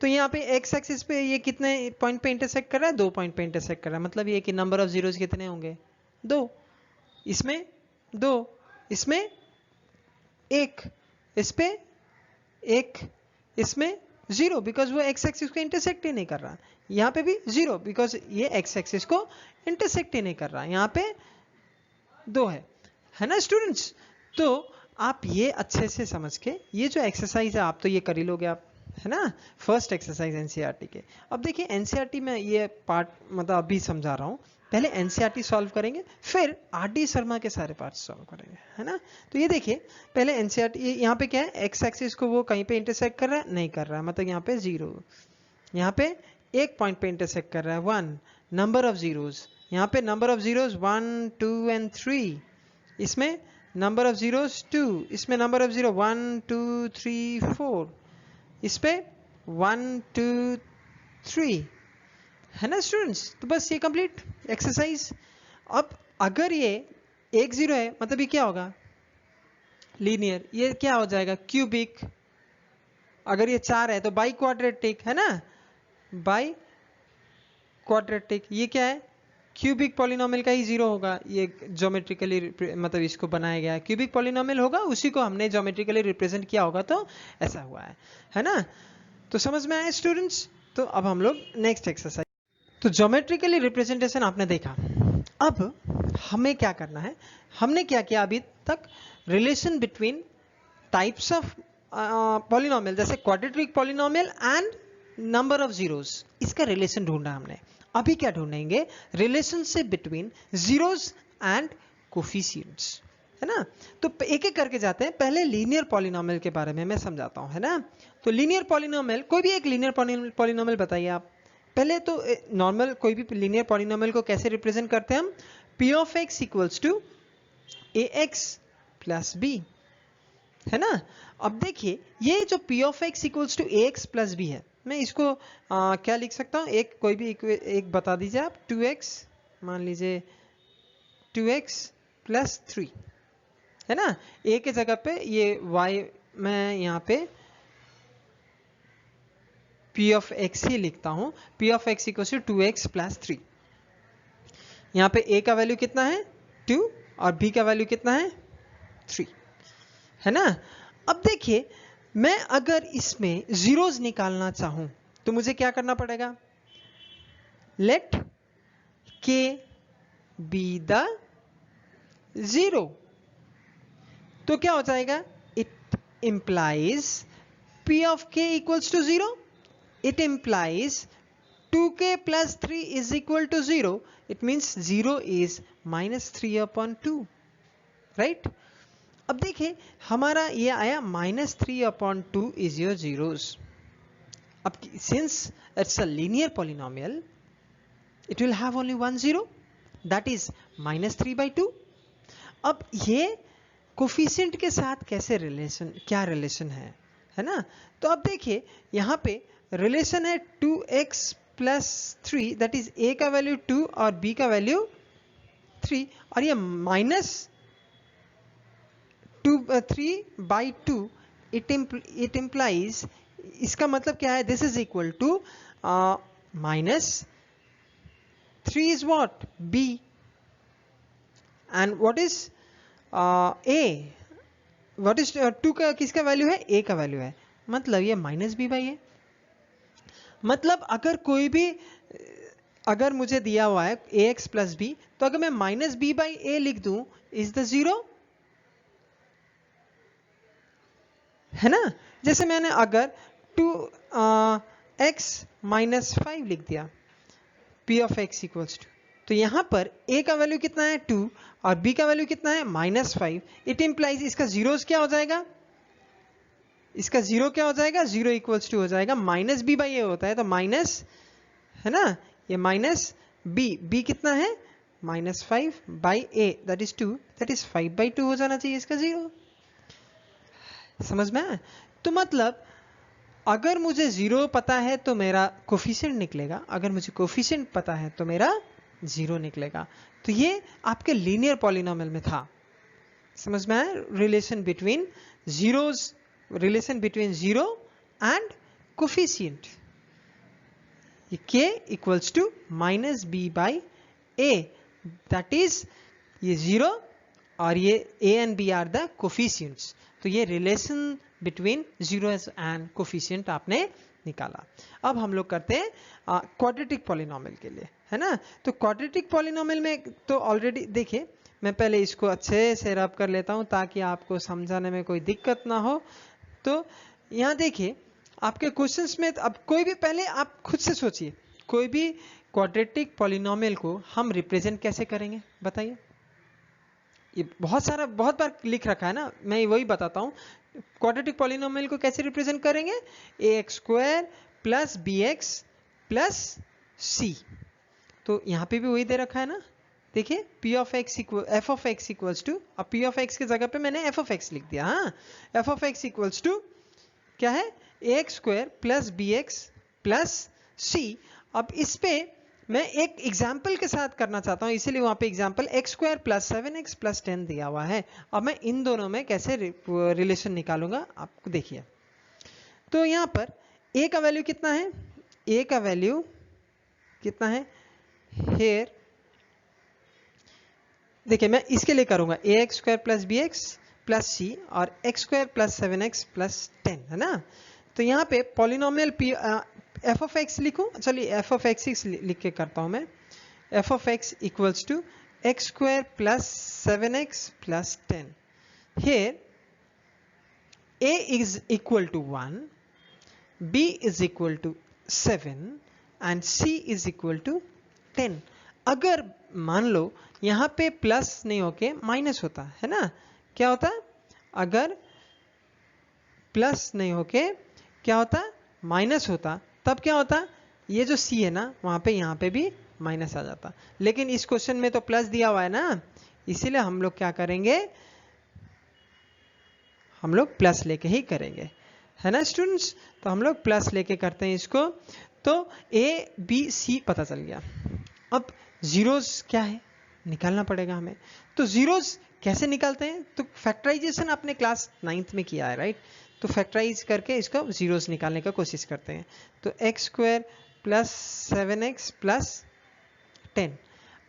Speaker 1: तो यहाँ पे एक्स एक्सिस पे ये कितने पॉइंट पे इंटरसेक्ट कर रहा है, 2 पॉइंट पे इंटरसेक्ट कर रहा है, मतलब ये कि नंबर ऑफ जीरोज कितने होंगे, 2, इसमें 2, इसमें 1, इस पे 1, इसमें 0 बिकॉज वो एक्स एक्सिस को इंटरसेक्ट ही नहीं कर रहा। यहाँ पे भी 0 बिकॉज ये एक्स एक्सिस को इंटरसेक्ट ही नहीं कर रहा। यहाँ पे 2 है ना स्टूडेंट्स। तो आप ये अच्छे से समझ के ये जो एक्सरसाइज है आप तो ये कर ही लोगे आप, है ना, फर्स्ट एक्सरसाइज एनसीईआरटी के। अब देखिए एनसीईआरटी में ये पार्ट मतलब अभी समझा रहा हूँ, पहले एनसीईआरटी सॉल्व करेंगे फिर आरडी शर्मा के सारे पार्ट सॉल्व करेंगे, है ना। तो ये देखिए पहले एनसीईआरटी, यहाँ पे क्या है, एक्स एक्सिस को वो कहीं पे इंटरसेक्ट कर रहा है, नहीं कर रहा है, मतलब यहाँ पे 0, यहाँ पे एक पॉइंट पे इंटरसेक्ट कर रहा है 1, नंबर ऑफ जीरोज, यहाँ पे नंबर ऑफ जीरोज 1, 2 एंड 3, इसमें नंबर ऑफ जीरोज 2, इसमें नंबर ऑफ जीरो 1, 2, 3, 4, इस पे 1, 2, 3, है ना स्टूडेंट्स। तो बस ये कंप्लीट एक्सरसाइज। अब अगर ये 1, 0 है मतलब ये क्या होगा, लीनियर, ये क्या हो जाएगा, क्यूबिक। अगर ये 4 है तो बाई क्वाड्रेटिक, है ना, बाई क्वाड्रेटिक, ये क्या है, क्यूबिक पॉलिनोमियल का ही जीरो होगा, ये ज्योमेट्रिकली मतलब इसको बनाया गया है, क्यूबिक पॉलिनोमियल होगा, उसी को हमने ज्योमेट्रिकली रिप्रेजेंट किया होगा, तो ऐसा हुआ है ना। तो समझ में आया स्टूडेंट्स। तो अब हम लोग नेक्स्ट एक्सरसाइज, तो ज्योमेट्रिकली रिप्रेजेंटेशन आपने देखा, अब हमें क्या करना है, हमने क्या किया अभी तक, relation between types of polynomial, जैसे quadratic polynomial and number of zeros, इसका रिलेशन ढूंढा हमने। अभी क्या ढूंढेंगे, relationship between zeros and coefficients, है ना। तो एक एक करके जाते हैं, पहले लीनियर पॉलिनोमियल के बारे में मैं समझाता हूं, है ना। तो लीनियर पॉलिनोमियल, कोई भी एक लीनियर पॉलिनोमियल बताइए आप। पहले तो नॉर्मल कोई भी लीनियर पॉलिनोमियल को कैसे रिप्रेजेंट करते हैं हम, p of x equals to ax plus b, है ना। अब देखिए ये जो p of x equals to ax plus b है, मैं इसको क्या लिख सकता हूँ, एक कोई भी एक बता दीजिए आप, 2x, मान लीजिए 2x प्लस 3, है ना। a के जगह पे ये y मैं यहाँ पे p ऑफ x ही लिखता हूँ, p of x equals to 2x plus 3। यहाँ पे a का वैल्यू कितना है 2 और b का वैल्यू कितना है 3, है ना। अब देखिए मैं अगर इसमें जीरोस निकालना चाहूं तो मुझे क्या करना पड़ेगा, let k be the zero. तो क्या हो जाएगा, it implies p of k equals to 0, it implies 2k plus 3 is equal to 0. It means 0 is minus 3 upon 2, right? अब देखिए हमारा ये आया minus 3 upon 2 is your zeros. अब since it's a linear polynomial, it will have only one zero, that is minus 3 by 2. अब ये कोफिशिएंट के साथ कैसे रिलेशन, क्या रिलेशन है ना। तो अब देखिए यहाँ पे रिलेशन है 2x plus 3, that is a का वैल्यू 2 और b का वैल्यू 3, और ये माइनस 3 बाई 2, इट इम्प्लाइज, इसका मतलब क्या है, this is equal to minus 3 is what b and what is a, what is 2 का किसका वैल्यू है, a का वैल्यू है, मतलब ये माइनस b बाई a। मतलब अगर कोई भी, अगर मुझे दिया हुआ है ax प्लस b, तो अगर मैं माइनस b बाई a लिख दूं, इज द जीरो, है ना। जैसे मैंने अगर 2x माइनस 5 लिख दिया, p of x equals to, तो यहां पर a का वैल्यू कितना है 2 और b का वैल्यू कितना है माइनस 5, इट इंप्लाइज इसका जीरोस क्या हो जाएगा, इसका जीरो क्या हो जाएगा, जीरो इक्वल्स टू हो जाएगा माइनस बी बाई ए होता है, तो माइनस, है ना, ये माइनस बी कितना है minus 5 by A, that is 2, that is 5 by 2 हो जाना चाहिए इसका जीरो। समझ में आया। तो मतलब अगर मुझे जीरो पता है तो मेरा कोफिशिएंट निकलेगा, अगर मुझे कोफिशिएंट पता है तो मेरा जीरो निकलेगा। तो ये आपके लीनियर पॉलिनोमियल में था, समझ में आया, relation between zeros, relation between 0 and coefficient, k equals to minus b by a, that is ये 0 और ये a and b are the coefficients। तो ये relation between zeros and coefficient आपने निकाला। अब हम लोग करते हैं क्वाड्रेटिक पॉलिनोमियल के लिए, है ना। तो क्वाड्रेटिक पॉलिनोमियल में तो ऑलरेडी देखिए, मैं पहले इसको अच्छे से रब कर लेता हूं ताकि आपको समझाने में कोई दिक्कत ना हो। तो यहाँ देखिए आपके क्वेश्चंस में, अब कोई भी, पहले आप खुद से सोचिए, कोई भी क्वाड्रेटिक पॉलिनोमियल को हम रिप्रेजेंट कैसे करेंगे बताइए। ये बहुत बार लिख रखा है ना, मैं वही बताता हूँ। क्वाड्रेटिक पॉलिनोमियल को कैसे रिप्रेजेंट करेंगे, ax square plus bx plus c। तो यहाँ पे भी वही दे रखा है ना, देखिए p of x equal f of x equals to, अब p ऑफ x के जगह पे मैंने f ऑफ x लिख दिया, हाँ, f of x equals to क्या है ax square plus bx plus c। अब इस पे मैं एक एग्जाम्पल के साथ करना चाहता हूँ, इसीलिए वहां पे example x square plus 7x plus 10 दिया हुआ है। अब मैं इन दोनों में कैसे रिलेशन निकालूंगा आपको देखिए। तो यहाँ पर a का वैल्यू कितना है, a का वैल्यू कितना है हेयर, देखिए मैं इसके लिए करूंगा ax square plus B X plus C और X square plus 7x plus 10, है ना। तो यहाँ पे पॉलिनोमियल एफ ऑफ एक्स लिखूं, चलिए एफ ऑफ एक्स लिख के करता हूं मैं। F of x equals to x square plus 7x plus 10। Here a is equal to 1, b is equal to 7 and c is equal to 10। अगर मान लो यहाँ पे प्लस नहीं होके माइनस होता है ना, क्या होता, अगर प्लस नहीं होके क्या होता माइनस होता, तब क्या होता, ये जो c है ना वहां पे यहाँ पे भी माइनस आ जाता। लेकिन इस क्वेश्चन में तो प्लस दिया हुआ है ना, इसीलिए हम लोग क्या करेंगे, हम लोग प्लस लेके ही करेंगे, है ना स्टूडेंट्स। तो हम लोग प्लस लेके करते हैं इसको। तो a b c पता चल गया। अब जीरोस क्या है निकालना पड़ेगा हमें। तो जीरोस कैसे निकालते हैं, तो फैक्टराइजेशन आपने क्लास 9th में किया है, राइट। तो फैक्टराइज करके इसको जीरोस निकालने का कोशिश करते हैं। तो x square plus 7x plus 10,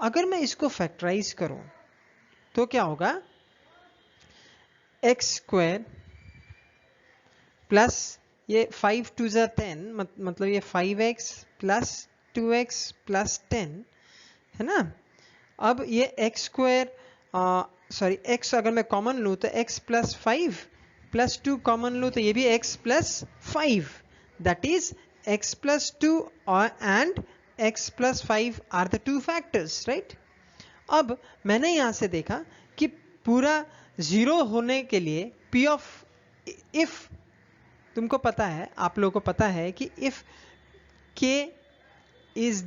Speaker 1: अगर मैं इसको फैक्टराइज करूं तो क्या होगा, एक्स स्क्वायर प्लस ये 5 2 जा 10, मतलब ये 5x प्लस 2x प्लस 10, है ना। अब ये एक्स स्क्वायर सॉरी एक्स अगर मैं कॉमन लूँ तो x प्लस 5 प्लस 2 कॉमन लूँ तो ये भी x plus 5, that is x plus 2 and x plus 5 are the two factors, right. अब मैंने यहाँ से देखा कि पूरा जीरो होने के लिए p ऑफ इफ, तुमको पता है, आप लोगों को पता है कि if k is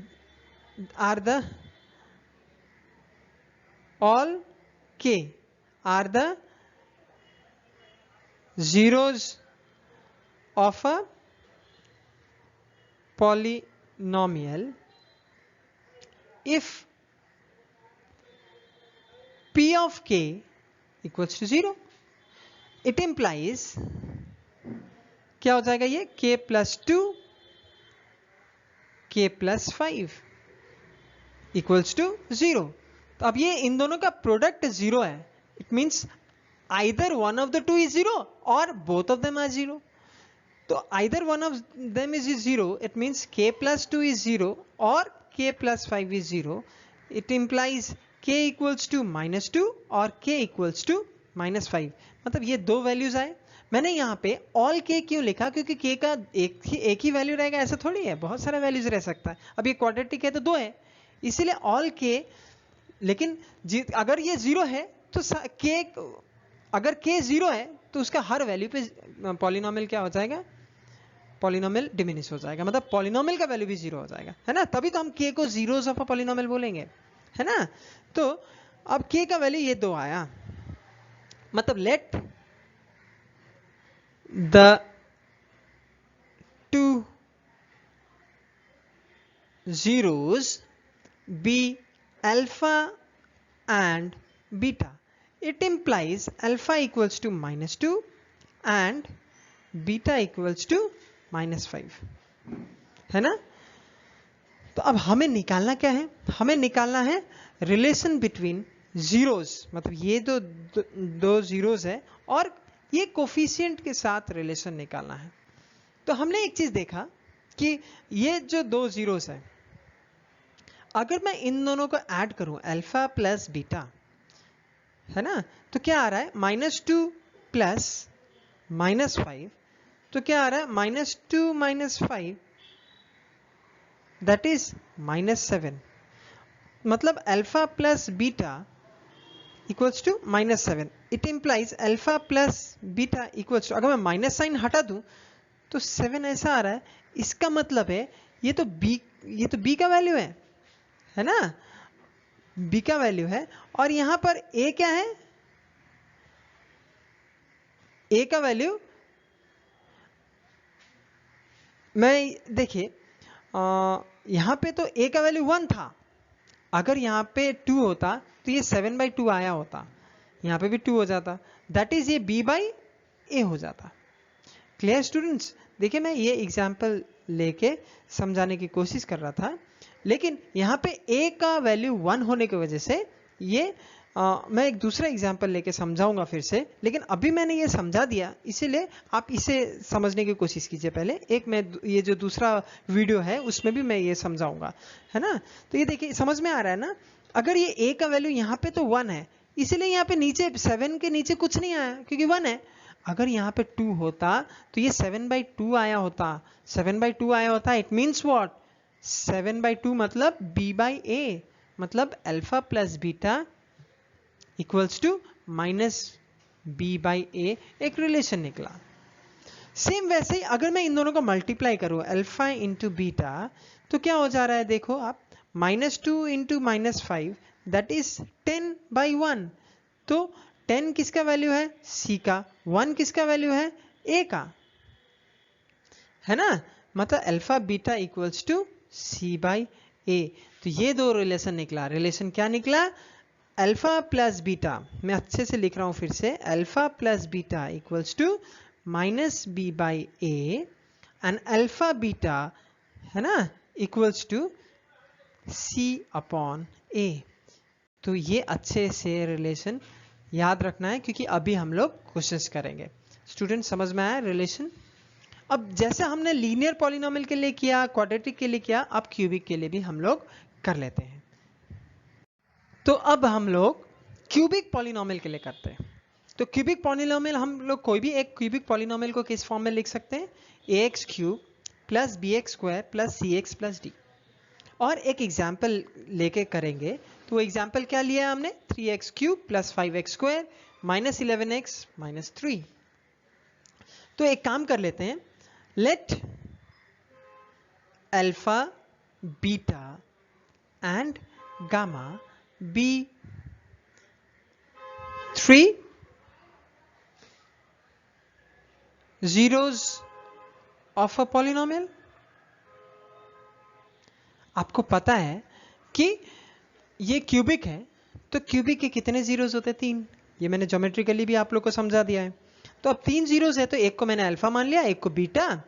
Speaker 1: are the all k are the zeros of a polynomial if p of k equals to 0, it implies क्या हो जाएगा, ये k plus 2 k plus 5 equals to 0। तो अब ये इन दोनों का प्रोडक्ट जीरो है, it means either one of the two is zero और both of them are zero. तो either one of them is zero, it means k plus 2 is zero और k plus 5 is zero. It implies k equals to -2 और k इक्वल्स टू -5, मतलब ये दो वैल्यूज आए। मैंने यहाँ पे ऑल k क्यों लिखा, क्योंकि k का एक ही वैल्यू रहेगा ऐसा थोड़ी है, बहुत सारा वैल्यूज रह सकता है। अब ये क्वाड्रेटिक है तो दो है, इसीलिए ऑल k। लेकिन अगर ये जीरो है तो k, अगर k जीरो है तो उसका हर वैल्यू पे पॉलिनोमियल क्या हो जाएगा, पॉलिनोमियल डिमिनिश हो जाएगा, मतलब पॉलिनोमियल का वैल्यू भी जीरो हो जाएगा, है ना। तभी तो हम k को जीरोस ऑफ अ पॉलिनोमियल बोलेंगे, है ना। तो अब k का वैल्यू ये दो आया, मतलब let the two zeros be alpha and beta. It implies alpha equals to -2 and beta equals to -5, है ना। तो अब हमें निकालना क्या है, हमें निकालना है रिलेशन बिटवीन जीरोस, मतलब ये दो जीरोस है और ये कोफिशिएंट के साथ रिलेशन निकालना है। तो हमने एक चीज देखा कि ये जो दो जीरोस है, अगर मैं इन दोनों को ऐड करूं अल्फा प्लस बीटा, है ना, तो क्या आ रहा है -2 प्लस -5, तो क्या आ रहा है -2 -5 दैट इज -7, मतलब alpha plus beta equals to -7। It implies alpha plus beta equals to, अगर मैं माइनस साइन हटा दूं तो 7 ऐसा आ रहा है, इसका मतलब है ये तो b का वैल्यू है ना, b का वैल्यू है। और यहां पर a क्या है, a का वैल्यू, मैं देखिए यहां पे तो a का वैल्यू 1 था, अगर यहां पे 2 होता तो ये 7/2 आया होता, यहां पे भी 2 हो जाता, दैट इज ये b/a हो जाता। क्लियर स्टूडेंट्स, देखिए मैं ये एग्जांपल लेके समझाने की कोशिश कर रहा था। लेकिन यहाँ पे a का वैल्यू 1 होने की वजह से ये मैं एक दूसरा एग्जाम्पल लेके समझाऊंगा फिर से, लेकिन अभी मैंने ये समझा दिया, इसीलिए आप इसे समझने की कोशिश कीजिए पहले। एक मैं ये जो दूसरा वीडियो है उसमें भी मैं ये समझाऊंगा, है ना। तो ये देखिए समझ में आ रहा है ना। अगर ये a का वैल्यू यहाँ पे तो 1 है, इसीलिए यहाँ पे नीचे 7 के नीचे कुछ नहीं आया क्योंकि 1 है। अगर यहाँ पे 2 होता तो ये 7/2 आया होता, 7/2 आया होता। इट मीन्स व्हाट, 7/2 मतलब b/a, मतलब alpha plus beta equals to minus b/a, एक रिलेशन निकला। सेम वैसे ही अगर मैं इन दोनों को मल्टीप्लाई करूं अल्फा इंटू बीटा तो क्या हो जा रहा है, देखो आप, -2 इंटू -5 दैट इज 10/1। तो 10 किसका वैल्यू है, c का, 1 किसका वैल्यू है, a का, है ना। मतलब alpha beta equals to c/a। तो ये दो रिलेशन निकला। रिलेशन क्या निकला, अल्फा प्लस बीटा, मैं अच्छे से लिख रहा हूं फिर से, alpha plus beta equals to -b/a and alpha beta, है ना, इक्वल्स टू c/a। तो ये अच्छे से रिलेशन याद रखना है क्योंकि अभी हम लोग कोशिश करेंगे। स्टूडेंट समझ में आया रिलेशन। अब जैसे हमने लीनियर पॉलिनोमियल के लिए किया, क्वाड्रेटिक के लिए किया, अब क्यूबिक के लिए भी हम लोग कर लेते हैं। तो अब हम लोग क्यूबिक पॉलिनोमियल के लिए करते हैं। तो क्यूबिक पॉलिनोमियल हम लोग कोई भी एक क्यूबिक पॉलिनोमियल को किस फॉर्म में लिख सकते हैं, ax³ plus bx² plus cx plus d। और एक एग्जाम्पल लेके करेंगे। तो एग्जाम्पल क्या लिया हमने, 3x³ plus 5x² minus 11x minus 3। तो एक काम कर लेते हैं, let alpha beta and gamma be 3 zeros of a polynomial। आपको पता है कि ये क्यूबिक है, तो क्यूबिक के कितने जीरोस होते हैं, 3। ये मैंने ज्योमेट्रिकली भी आप लोग को समझा दिया है। तो अब 3 जीरोस है, तो एक को मैंने अल्फा मान लिया, एक को बीटा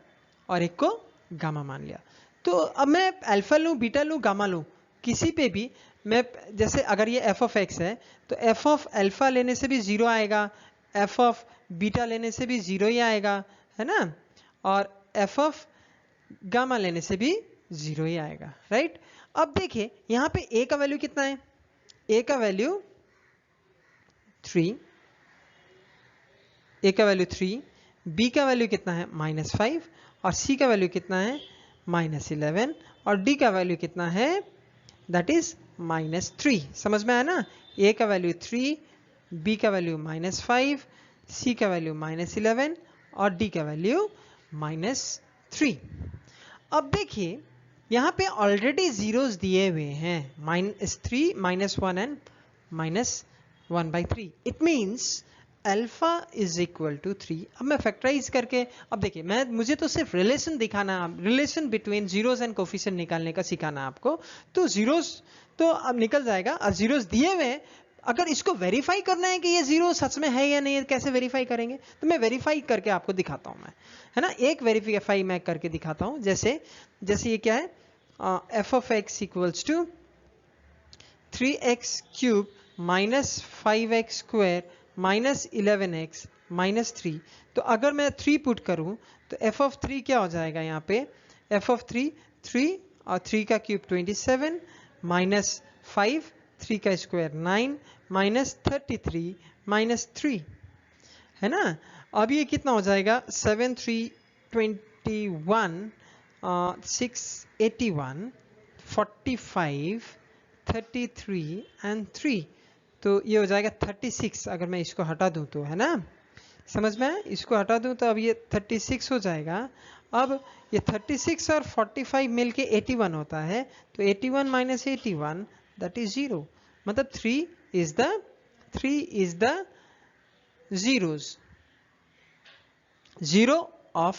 Speaker 1: और एक को गामा मान लिया। तो अब मैं अल्फा लूं, बीटा लूं, गामा लूं, किसी पे भी मैं, जैसे अगर ये f ऑफ x है तो f ऑफ अल्फा लेने से भी 0 आएगा, f ऑफ बीटा लेने से भी 0 ही आएगा, है ना, और f ऑफ गामा लेने से भी 0 ही आएगा, राइट। अब देखिए यहाँ पे a का वैल्यू कितना है, a का वैल्यू 3, a का वैल्यू 3, b का वैल्यू कितना है -5 और c का वैल्यू कितना है -11 और d का वैल्यू कितना है दैट इज -3। समझ में आया ना, a का वैल्यू 3, b का वैल्यू -5, c का वैल्यू -11 और d का वैल्यू -3। अब देखिए यहाँ पे ऑलरेडी जीरोस दिए हुए हैं, -3, -1 and -1/3। It means alpha is equal to 3। अब मैं फैक्टराइज करके, अब देखिए मुझे तो सिर्फ रिलेशन दिखाना, relation between zeros and coefficient निकालने का सिखाना आपको। तो जीरोस तो अब निकल जाएगा और जीरोस दिए हुए हैं। अगर इसको वेरीफाई करना है कि ये जीरो सच में है या नहीं, कैसे वेरीफाई करेंगे, तो मैं वेरीफाई करके आपको दिखाता हूं मैं, है ना। एक वेरीफाई मैं करके दिखाता हूं। जैसे ये क्या है, f of x equals to 3x³ minus 5x² minus 11x minus 3। तो अगर मैं 3 पुट करूं तो f ऑफ 3 क्या हो जाएगा, यहाँ पे f ऑफ 3 और 3 का क्यूब 27 माइनस 5, 3 का स्क्वायर 9 माइनस 33 माइनस 3, है ना। अब ये कितना हो जाएगा, 7, 3, 21, 681, 45, 33 एंड 3। तो ये हो जाएगा 36। अगर मैं इसको हटा दूं तो, है ना, समझ में आया, इसको हटा दूं तो अब ये 36 हो जाएगा। अब ये 36 और 45 मिलके 81 होता है, तो 81 माइनस 81 दैट इज 0। मतलब 3 is the zeros, 0 of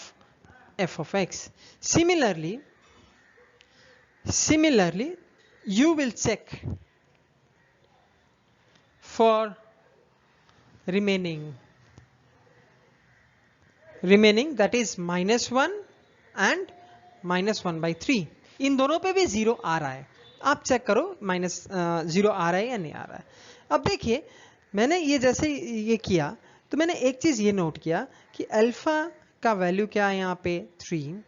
Speaker 1: f of x. Similarly you will check for remaining that is -1 and -1/3. इन दोनों पे भी 0 आ रहा है, आप चेक करो -0 आ रहा है या नहीं आ रहा है। अब देखिए मैंने ये जैसे ये किया तो मैंने एक चीज़ ये नोट किया कि अल्फा का वैल्यू क्या है यहाँ पे 3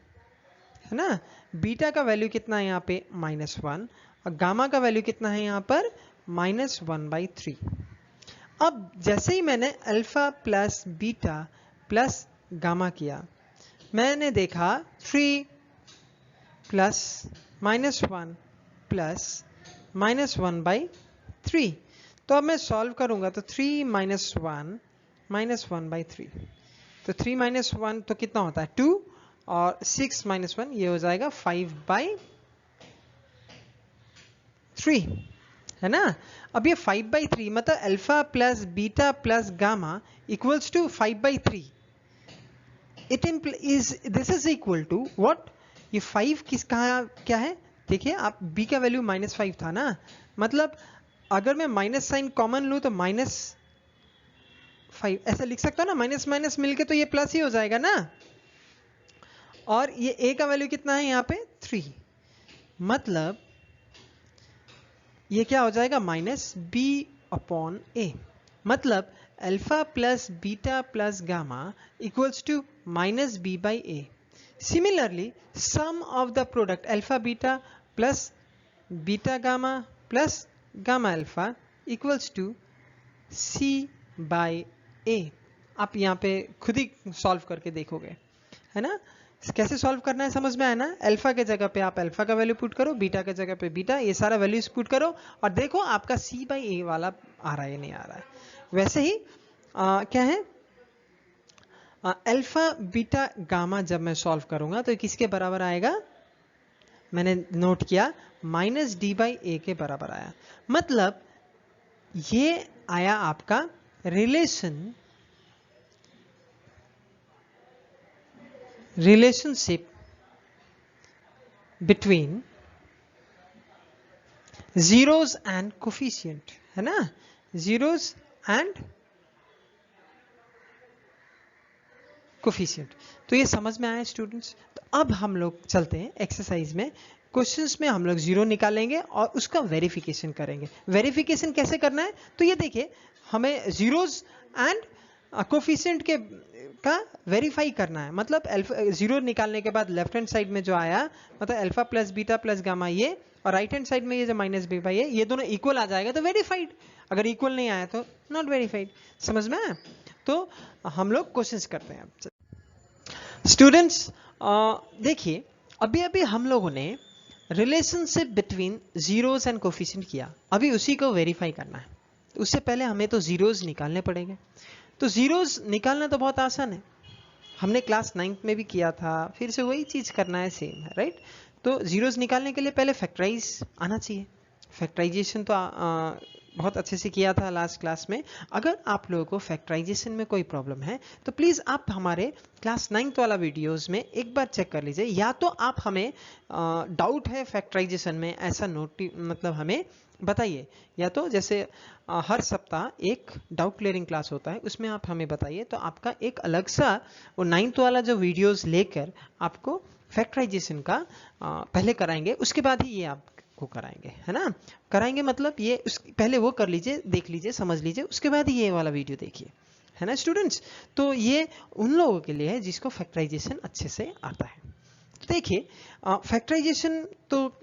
Speaker 1: है ना, बीटा का वैल्यू कितना है यहाँ पे -1 और गामा का वैल्यू कितना है यहाँ पर -1/3। अब जैसे ही मैंने alpha plus beta plus gamma किया मैंने देखा 3 प्लस -1 प्लस -1/3। तो अब मैं सॉल्व करूंगा तो 3 -1 -1/3, तो 3 - 1 तो कितना होता है 2 और 6 - 1 ये हो जाएगा 5/3 है ना। अब ये 5/3 मतलब alpha plus beta plus gamma equals to 5/3। It is this is equal to what, ये 5 किस कहाँ क्या है, देखिए आप b का वैल्यू -5 था ना, मतलब अगर मैं माइनस साइन कॉमन लूं तो -5 ऐसा लिख सकता हूं ना, माइनस माइनस मिलके तो ये प्लस ही हो जाएगा ना। और ये a का वैल्यू कितना है यहाँ पे 3, मतलब ये क्या हो जाएगा -b/a, मतलब alpha plus beta plus gamma equals to -b/a। Similarly sum of the product alpha beta plus beta gamma plus gamma alpha equals to c/a। आप यहाँ पे खुद ही सॉल्व करके देखोगे है ना, कैसे सॉल्व करना है समझ में आया ना। अल्फा के जगह पे आप अल्फा का वैल्यू पुट करो, बीटा के जगह पे बीटा, ये सारा वैल्यूज पुट करो और देखो आपका c/a वाला आ रहा है नहीं आ रहा है। वैसे ही क्या है अल्फा बीटा गामा जब मैं सॉल्व करूंगा तो किसके बराबर आएगा, मैंने नोट किया -d/a के बराबर आया, मतलब ये आया आपका relationship between zeros and coefficient है ना, zeros and coefficient। तो ये समझ में आया स्टूडेंट्स। तो अब हम लोग चलते हैं एक्सरसाइज में, क्वेश्चंस में हम लोग जीरो निकालेंगे और उसका वेरिफिकेशन करेंगे। वेरिफिकेशन कैसे करना है तो ये देखिए हमें जीरोस एंड कोफिशिएंट के का वेरीफाई करना है, मतलब जीरो निकालने के बाद लेफ्ट हैंड साइड में जो आया मतलब alpha plus beta plus gamma ये, और राइट हैंड साइड में ये जो -b/a ये दोनों इक्वल आ जाएगा तो वेरीफाइड, अगर इक्वल नहीं आया तो नॉट वेरीफाइड। समझ में आया। तो हम लोग कोशिश करते हैं स्टूडेंट्स। देखिए अभी अभी हम लोगों ने relationship between zeros and coefficient किया, अभी उसी को वेरीफाई करना है। उससे पहले हमें तो जीरोस निकालने पड़ेंगे। तो जीरोस निकालना तो बहुत आसान है, हमने क्लास 9th में भी किया था, फिर से वही चीज करना है, सेम है राइट। तो जीरोस निकालने के लिए पहले फैक्टराइज आना चाहिए। फैक्टराइजेशन तो बहुत अच्छे से किया था लास्ट क्लास में। अगर आप लोगों को फैक्टराइजेशन में कोई प्रॉब्लम है तो प्लीज़ आप हमारे क्लास 9th वाला वीडियोस में एक बार चेक कर लीजिए, या तो आप हमें डाउट है फैक्टराइजेशन में ऐसा मतलब हमें बताइए, या तो जैसे हर सप्ताह एक डाउट क्लियरिंग क्लास होता है उसमें आप हमें बताइए, तो आपका एक अलग सा वो 9th वाला जो वीडियोस लेकर आपको फैक्टराइजेशन का पहले कराएंगे, उसके बाद ही ये आप को कराएंगे है ना। कराएंगे मतलब ये पहले वो कर लीजिए, देख लीजिए, समझ लीजिए, उसके बाद ये वाला वीडियो देखिए है ना स्टूडेंट्स। तो ये उन लोगों के लिए है जिसको फैक्टराइजेशन अच्छे से आता है। देखिए फैक्टराइजेशन तो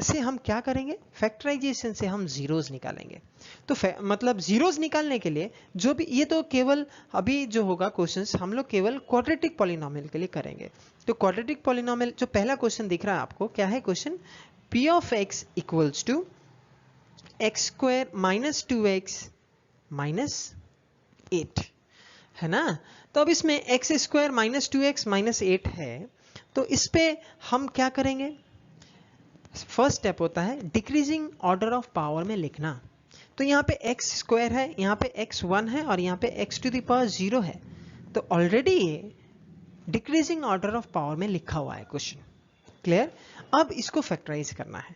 Speaker 1: से हम क्या करेंगे, फैक्टराइजेशन से हम जीरोस निकालेंगे। तो मतलब जीरोस निकालने के लिए जो भी, ये तो केवल अभी जो होगा क्वेश्चंस हम लोग केवल क्वाड्रेटिक पॉलिनोमियल के लिए करेंगे। तो क्वाड्रेटिक पॉलिनोमियल जो पहला क्वेश्चन दिख रहा है आपको, क्या है question, p of x equals to x square minus 2x minus 8 है ना। तो अब इसमें x square minus 2x minus 8 है, तो इस पे हम क्या करेंगे, फर्स्ट स्टेप होता है डिक्रीजिंग ऑर्डर ऑफ पावर में लिखना। तो यहाँ पे x स्क्वायर है, यहाँ पे x 1 है और यहाँ पे x to the power 0 है, तो ऑलरेडी ये डिक्रीजिंग ऑर्डर ऑफ पावर में लिखा हुआ है क्वेश्चन। क्लियर। अब इसको फैक्टराइज करना है,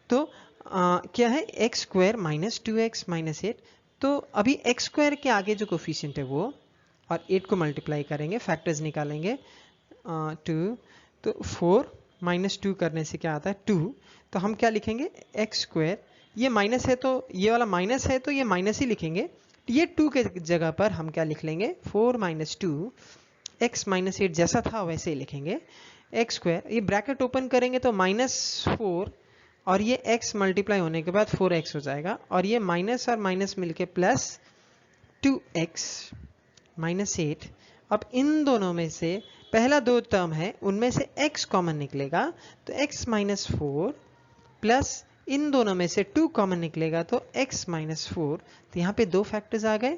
Speaker 1: तो क्या है x square minus 2x minus 8, तो अभी एक्स स्क्वायर के आगे जो कोफिशिएंट है वो और 8 को मल्टीप्लाई करेंगे, फैक्टर्स निकालेंगे 2, तो 4 -2 करने से क्या आता है 2, तो हम क्या लिखेंगे x स्क्वायर, ये माइनस है तो ये वाला माइनस है तो ये माइनस ही लिखेंगे, ये 2 के जगह पर हम क्या लिख लेंगे 4 - 2 x - 8 जैसा था वैसे ही लिखेंगे x स्क्वायर, ये ब्रैकेट ओपन करेंगे तो -4 और ये x मल्टीप्लाई होने के बाद 4x हो जाएगा और ये माइनस और माइनस मिलके प्लस 2x - 8। अब इन दोनों में से पहला दो टर्म है उनमें से x कॉमन निकलेगा तो x - 4 प्लस इन दोनों में से 2 कॉमन निकलेगा तो x - 4, तो यहाँ पे दो फैक्टर्स आ गए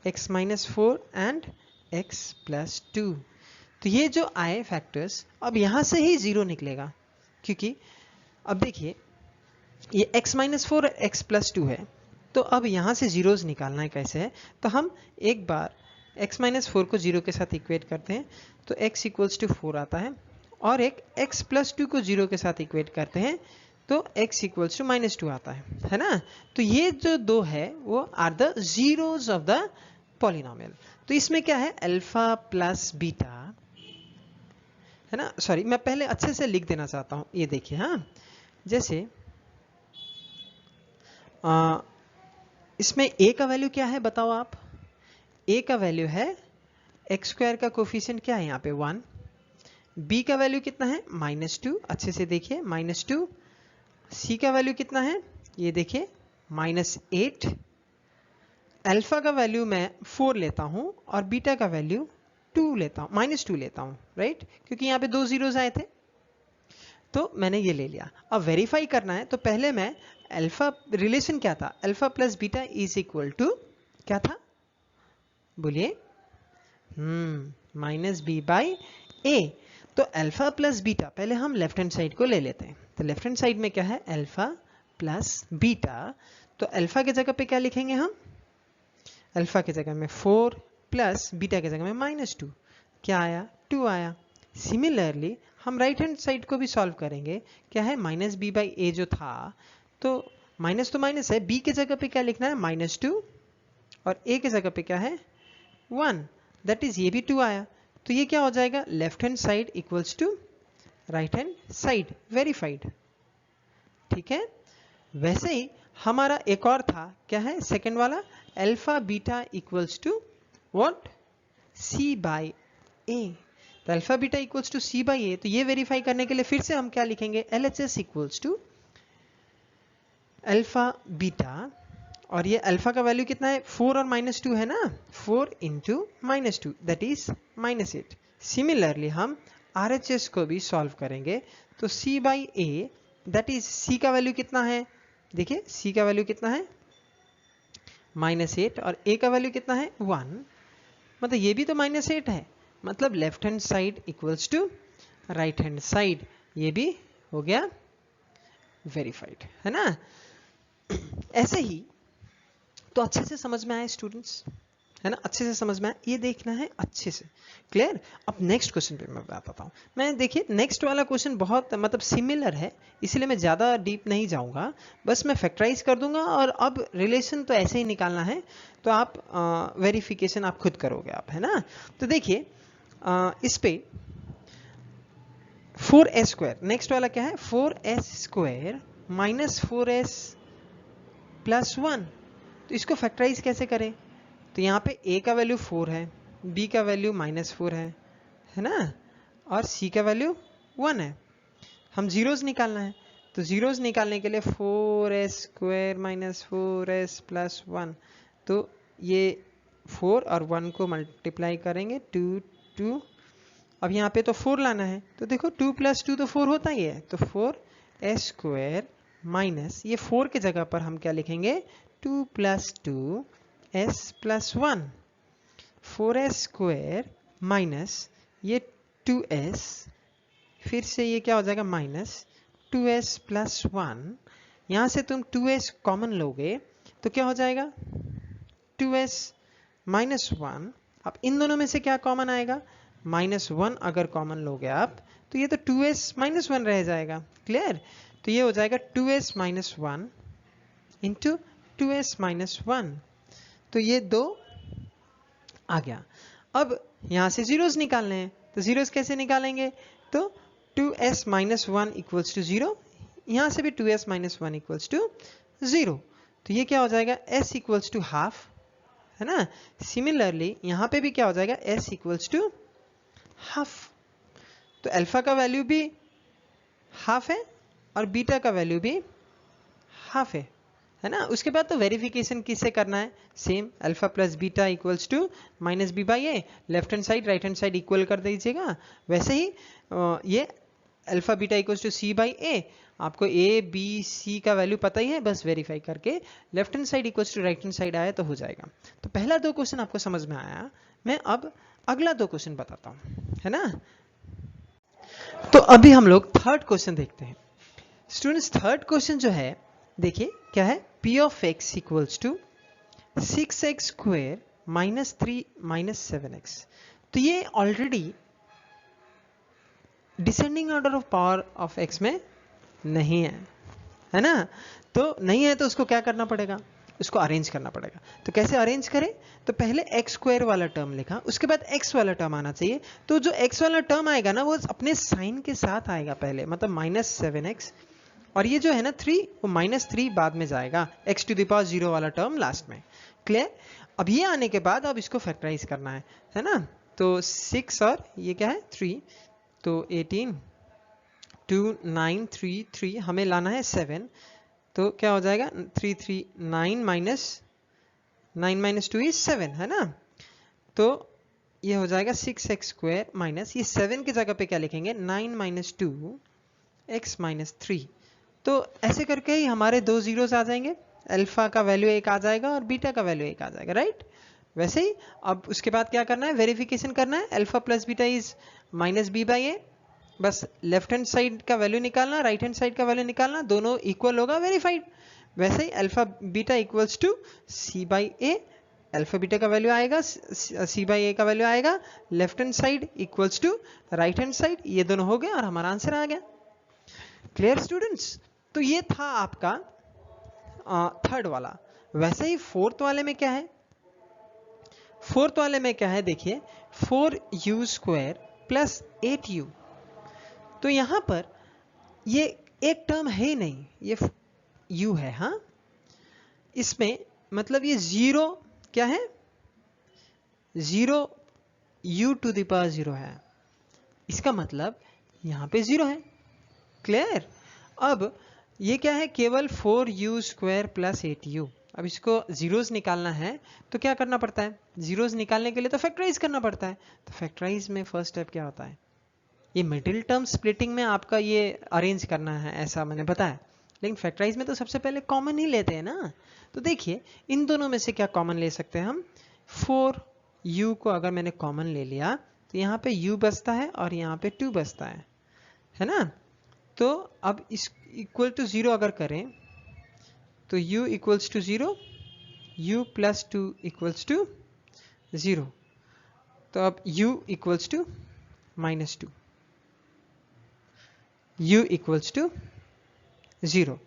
Speaker 1: x - 4 एंड x + 2। तो ये जो आए फैक्टर्स अब यहाँ से ही 0 निकलेगा, क्योंकि अब देखिए ये x - 4 और x + 2 है, तो अब यहाँ से जीरोस निकालना है कैसे है, तो हम एक बार x - 4 को 0 के साथ इक्वेट करते हैं तो x = 4 आता है और एक x + 2 को 0 के साथ इक्वेट करते हैं तो x = -2 आता है ना। तो ये जो दो है वो are the zeros of the polynomial. तो इसमें क्या है अल्फा प्लस बीटा है ना, सॉरी मैं पहले अच्छे से लिख देना चाहता हूं, ये देखिए हाँ, जैसे इसमें a का वैल्यू क्या है बताओ आप, a का वैल्यू है x स्क्वायर का कोफिशिएंट क्या है यहाँ पे 1, b का वैल्यू कितना है -2, अच्छे से देखिए -2, c का वैल्यू कितना है ये देखिए -8, अल्फा का वैल्यू मैं 4 लेता हूं और बीटा का वैल्यू 2 लेता हूं, -2 लेता हूं, राइट, क्योंकि यहाँ पे दो जीरोस आए थे तो मैंने ये ले लिया। अब वेरीफाई करना है तो पहले मैं अल्फा, रिलेशन क्या था alpha plus beta is equal to क्या था बोलिए -b/a। तो अल्फा प्लस बीटा पहले हम लेफ्ट हैंड साइड को ले लेते हैं, तो लेफ्ट हैंड साइड में क्या है अल्फा प्लस बीटा, तो अल्फा की जगह पे क्या लिखेंगे हम, अल्फा की जगह में 4 प्लस बीटा की जगह में -2, क्या आया 2 आया। सिमिलरली हम राइट हैंड साइड को भी सॉल्व करेंगे, क्या है -b/a जो था, तो माइनस तो माइनस है, b की जगह पे क्या लिखना है -2 और a की जगह पे क्या है 1, दैट इज ये भी 2 आया, तो ये क्या हो जाएगा left hand side equals to right hand side, verified, ठीक है। वैसे ही हमारा एक और था, क्या है सेकंड वाला alpha beta equals to what c/a, तो alpha beta equals to c/a, तो ये वेरीफाई करने के लिए फिर से हम क्या लिखेंगे LHS equals to alpha beta, और ये अल्फा का वैल्यू कितना है 4 और -2 है ना, 4 × -2 दैट इज -8। सिमिलरली हम RHS को भी सॉल्व करेंगे तो c/a दैट इज c का वैल्यू कितना है, देखिए c का वैल्यू कितना है -8 और a का वैल्यू कितना है 1, मतलब ये भी तो -8 है, मतलब left hand side equals to right hand side, ये भी हो गया वेरीफाइड, है ना। ऐसे ही तो अच्छे से समझ में आए स्टूडेंट्स, है ना, अच्छे से समझ में आए, ये देखना है अच्छे से क्लियर। अब नेक्स्ट क्वेश्चन पे मैं बताता हूँ, मैं देखिए नेक्स्ट वाला क्वेश्चन बहुत मतलब सिमिलर है, इसलिए मैं ज़्यादा डीप नहीं जाऊँगा, बस मैं फैक्टराइज कर दूंगा और अब रिलेशन तो ऐसे ही निकालना है, तो आप वेरिफिकेशन आप खुद करोगे आप, है ना। तो देखिए इस पे 4s², नेक्स्ट वाला क्या है 4s² - 4s + 1, तो इसको फैक्टराइज कैसे करें, तो यहाँ पे a का वैल्यू 4 है, b का वैल्यू -4 है ना, और c का वैल्यू 1 है, हम जीरोस निकालना है, तो जीरोस निकालने के लिए 4s² - 4s + 1, तो ये 4 और 1 को मल्टीप्लाई करेंगे 2, अब यहाँ पे तो 4 लाना है, तो देखो 2 + 2 तो 4 होता ही है, तो 4s² माइनस ये 4 के जगह पर हम क्या लिखेंगे 2 + 2 s + 1, 4s² माइनस ये 2s, फिर से ये क्या हो जाएगा -2s + 1, यहाँ से तुम 2s कॉमन लोगे तो क्या हो जाएगा 2s - 1, अब इन दोनों में से क्या कॉमन आएगा -1, अगर कॉमन लोगे आप तो ये तो 2s - 1 रह जाएगा, क्लियर, तो ये हो जाएगा 2s - 1 × 2s - 1, तो ये 2 आ गया। अब यहाँ से जीरोस निकालने हैं, तो जीरोस कैसे निकालेंगे, तो 2s minus one equals to 0, यहाँ से भी 2s minus one equals to 0, तो ये क्या हो जाएगा s इक्वल्स टू हाफ, है ना। सिमिलरली यहाँ पे भी क्या हो जाएगा s इक्वल्स टू हाफ, तो अल्फा का वैल्यू भी हाफ है और बीटा का वैल्यू भी हाफ है ना। उसके बाद तो वेरिफिकेशन किससे करना है, same alpha plus beta equals to minus B by A, left hand side right hand side equal कर दीजिएगा। वैसे ही ये alpha beta equals to C by A, आपको ए बी सी का वैल्यू पता ही है, बस वेरीफाई करके left hand side equals to right hand side आया तो हो जाएगा। तो पहला दो क्वेश्चन आपको समझ में आया, मैं अब अगला दो क्वेश्चन बताता हूँ, है ना। तो अभी हम लोग थर्ड क्वेश्चन देखते हैं। स्टूडेंट्स थर्ड क्वेश्चन जो है देखिए क्या है, p of x equals to 6x square minus 3 minus 7x। तो ये already descending order of power of x में नहीं है ना। तो नहीं है तो उसको क्या करना पड़ेगा, उसको अरेंज करना पड़ेगा। तो कैसे अरेंज करें, तो पहले x स्क्वायर वाला टर्म लिखा, उसके बाद x वाला टर्म आना चाहिए। तो जो x वाला टर्म आएगा ना वो अपने साइन के साथ आएगा पहले, मतलब माइनस 7x, और ये जो है ना 3 वो माइनस 3 बाद में जाएगा, x टू द पावर 0 वाला टर्म लास्ट में। क्लियर। अब ये आने के बाद अब इसको फैक्टराइज करना है ना। तो 6 और ये क्या है 3, तो 18 2 9 3 3, हमें लाना है 7, तो क्या हो जाएगा 3 3 9 माइनस 9 माइनस 2 इज 7, है ना। तो ये हो जाएगा 6x स्क्वायर माइनस, ये 7 की जगह पे क्या लिखेंगे 9 माइनस 2 x माइनस 3। तो ऐसे करके ही हमारे दो जीरोस आ जाएंगे, अल्फा का वैल्यू एक आ जाएगा और बीटा का वैल्यू एक आ जाएगा, राइट। वैसे ही अब उसके बाद क्या करना है, वेरिफिकेशन करना है, alpha plus beta is minus B by A, बस लेफ्ट हैंड साइड का वैल्यू निकालना, राइट हैंड साइड का वैल्यू निकालना, दोनों इक्वल होगा, वेरीफाइड। वैसे ही alpha beta equals to C by A, alpha beta का वैल्यू आएगा, सी बाई ए का वैल्यू आएगा, left hand side equals to right hand side, ये दोनों हो गए और हमारा आंसर आ गया। Clear students. तो ये था आपका थर्ड वाला। वैसे ही फोर्थ वाले में क्या है, फोर्थ वाले में क्या है देखिए 4u स्क्वायर प्लस 8u। तो यहां पर ये एक टर्म है ही नहीं, ये u है, हाँ इसमें मतलब ये 0 क्या है 0 u टू द पावर 0 है, इसका मतलब यहां पे 0 है। क्लियर। अब ये क्या है केवल 4u स्क्वायर प्लस 8u। अब इसको जीरोस निकालना है तो क्या करना पड़ता है, जीरोस निकालने के लिए तो फैक्टराइज करना पड़ता है। तो फैक्टराइज में फर्स्ट स्टेप क्या होता है, ये मिडिल टर्म स्प्लिटिंग में आपका ये अरेंज करना है, ऐसा मैंने बताया। लेकिन फैक्टराइज में तो सबसे पहले कॉमन ही लेते हैं ना। तो देखिए इन दोनों में से क्या कॉमन ले सकते हैं हम, 4u को अगर मैंने कॉमन ले लिया तो यहाँ पे u बचता है और यहाँ पे 2 बचता है ना। तो अब इस इक्वल टू 0 अगर करें तो u equals to 0, u plus 2 equals to 0, तो अब u equals to minus 2, u equals to 0।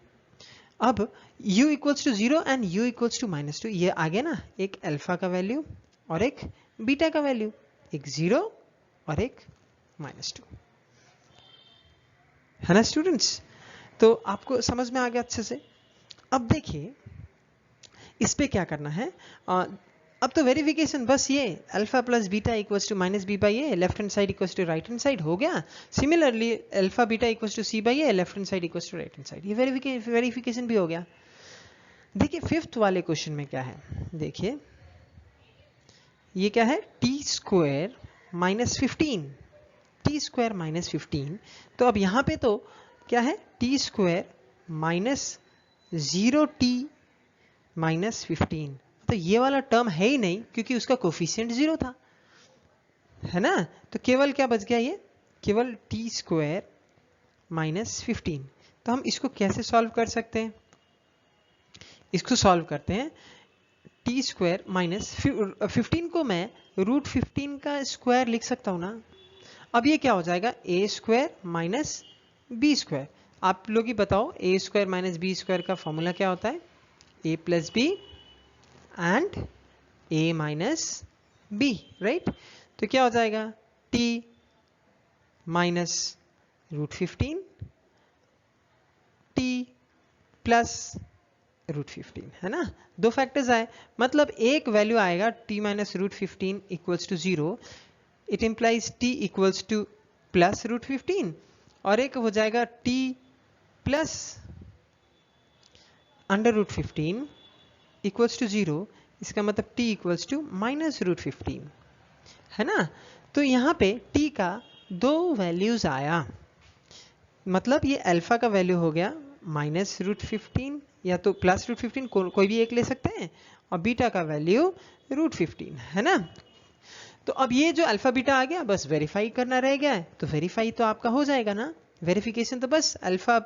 Speaker 1: अब u equals to 0 and u equals to minus 2, ये आ गया ना, एक अल्फा का वैल्यू और एक बीटा का वैल्यू, एक 0 और एक माइनस 2, है ना स्टूडेंट्स। तो आपको समझ में आ गया अच्छे से। अब देखिए इस पे क्या करना है, अब तो वेरिफिकेशन बस ये alpha plus beta equals to minus B by A, left hand side equals to right hand side हो गया। Similarly alpha beta equals to C by A, left hand side equals to right hand side, ये वेरिफिकेशन भी हो गया। देखिए फिफ्थ वाले क्वेश्चन में क्या है, देखिए ये क्या है T square minus 15, T square minus 15। तो अब यहाँ पे तो क्या है T square minus 0t minus 15, तो ये वाला टर्म है ही नहीं क्योंकि उसका कोफिशिएंट 0 था, है ना। तो केवल क्या बच गया, ये केवल टी स्क्वायर माइनस 15। तो हम इसको कैसे सॉल्व कर सकते हैं, इसको सॉल्व करते हैं, टी स्क्वायर माइनस 15 को मैं रूट 15 का स्क्वायर लिख सकता हूं ना। अब ये क्या हो जाएगा A square minus B square. आप लोग ही बताओ A square minus B square का फॉर्मूला क्या होता है, A plus B and A minus B, right. तो क्या हो जाएगा टी माइनस √15 t प्लस √15, है ना। दो फैक्टर्स आए, मतलब एक वैल्यू आएगा t minus √15 equals to 0, it implies t equals to plus √15, और एक हो जाएगा t plus under √15 equals to 0, इसका मतलब t इक्वल्स टू माइनस √15, है ना। तो यहाँ पे t का दो वैल्यूज आया, मतलब ये अल्फा का वैल्यू हो गया माइनस √15 या तो प्लस √15, कोई भी एक ले सकते हैं, और बीटा का वैल्यू √15, है ना। तो अब ये जो अल्फा बीटा आ गया, बस वेरीफाई करना रह गया है, तो वेरीफाई तो आपका हो जाएगा ना, वेरिफिकेशन तो बस alpha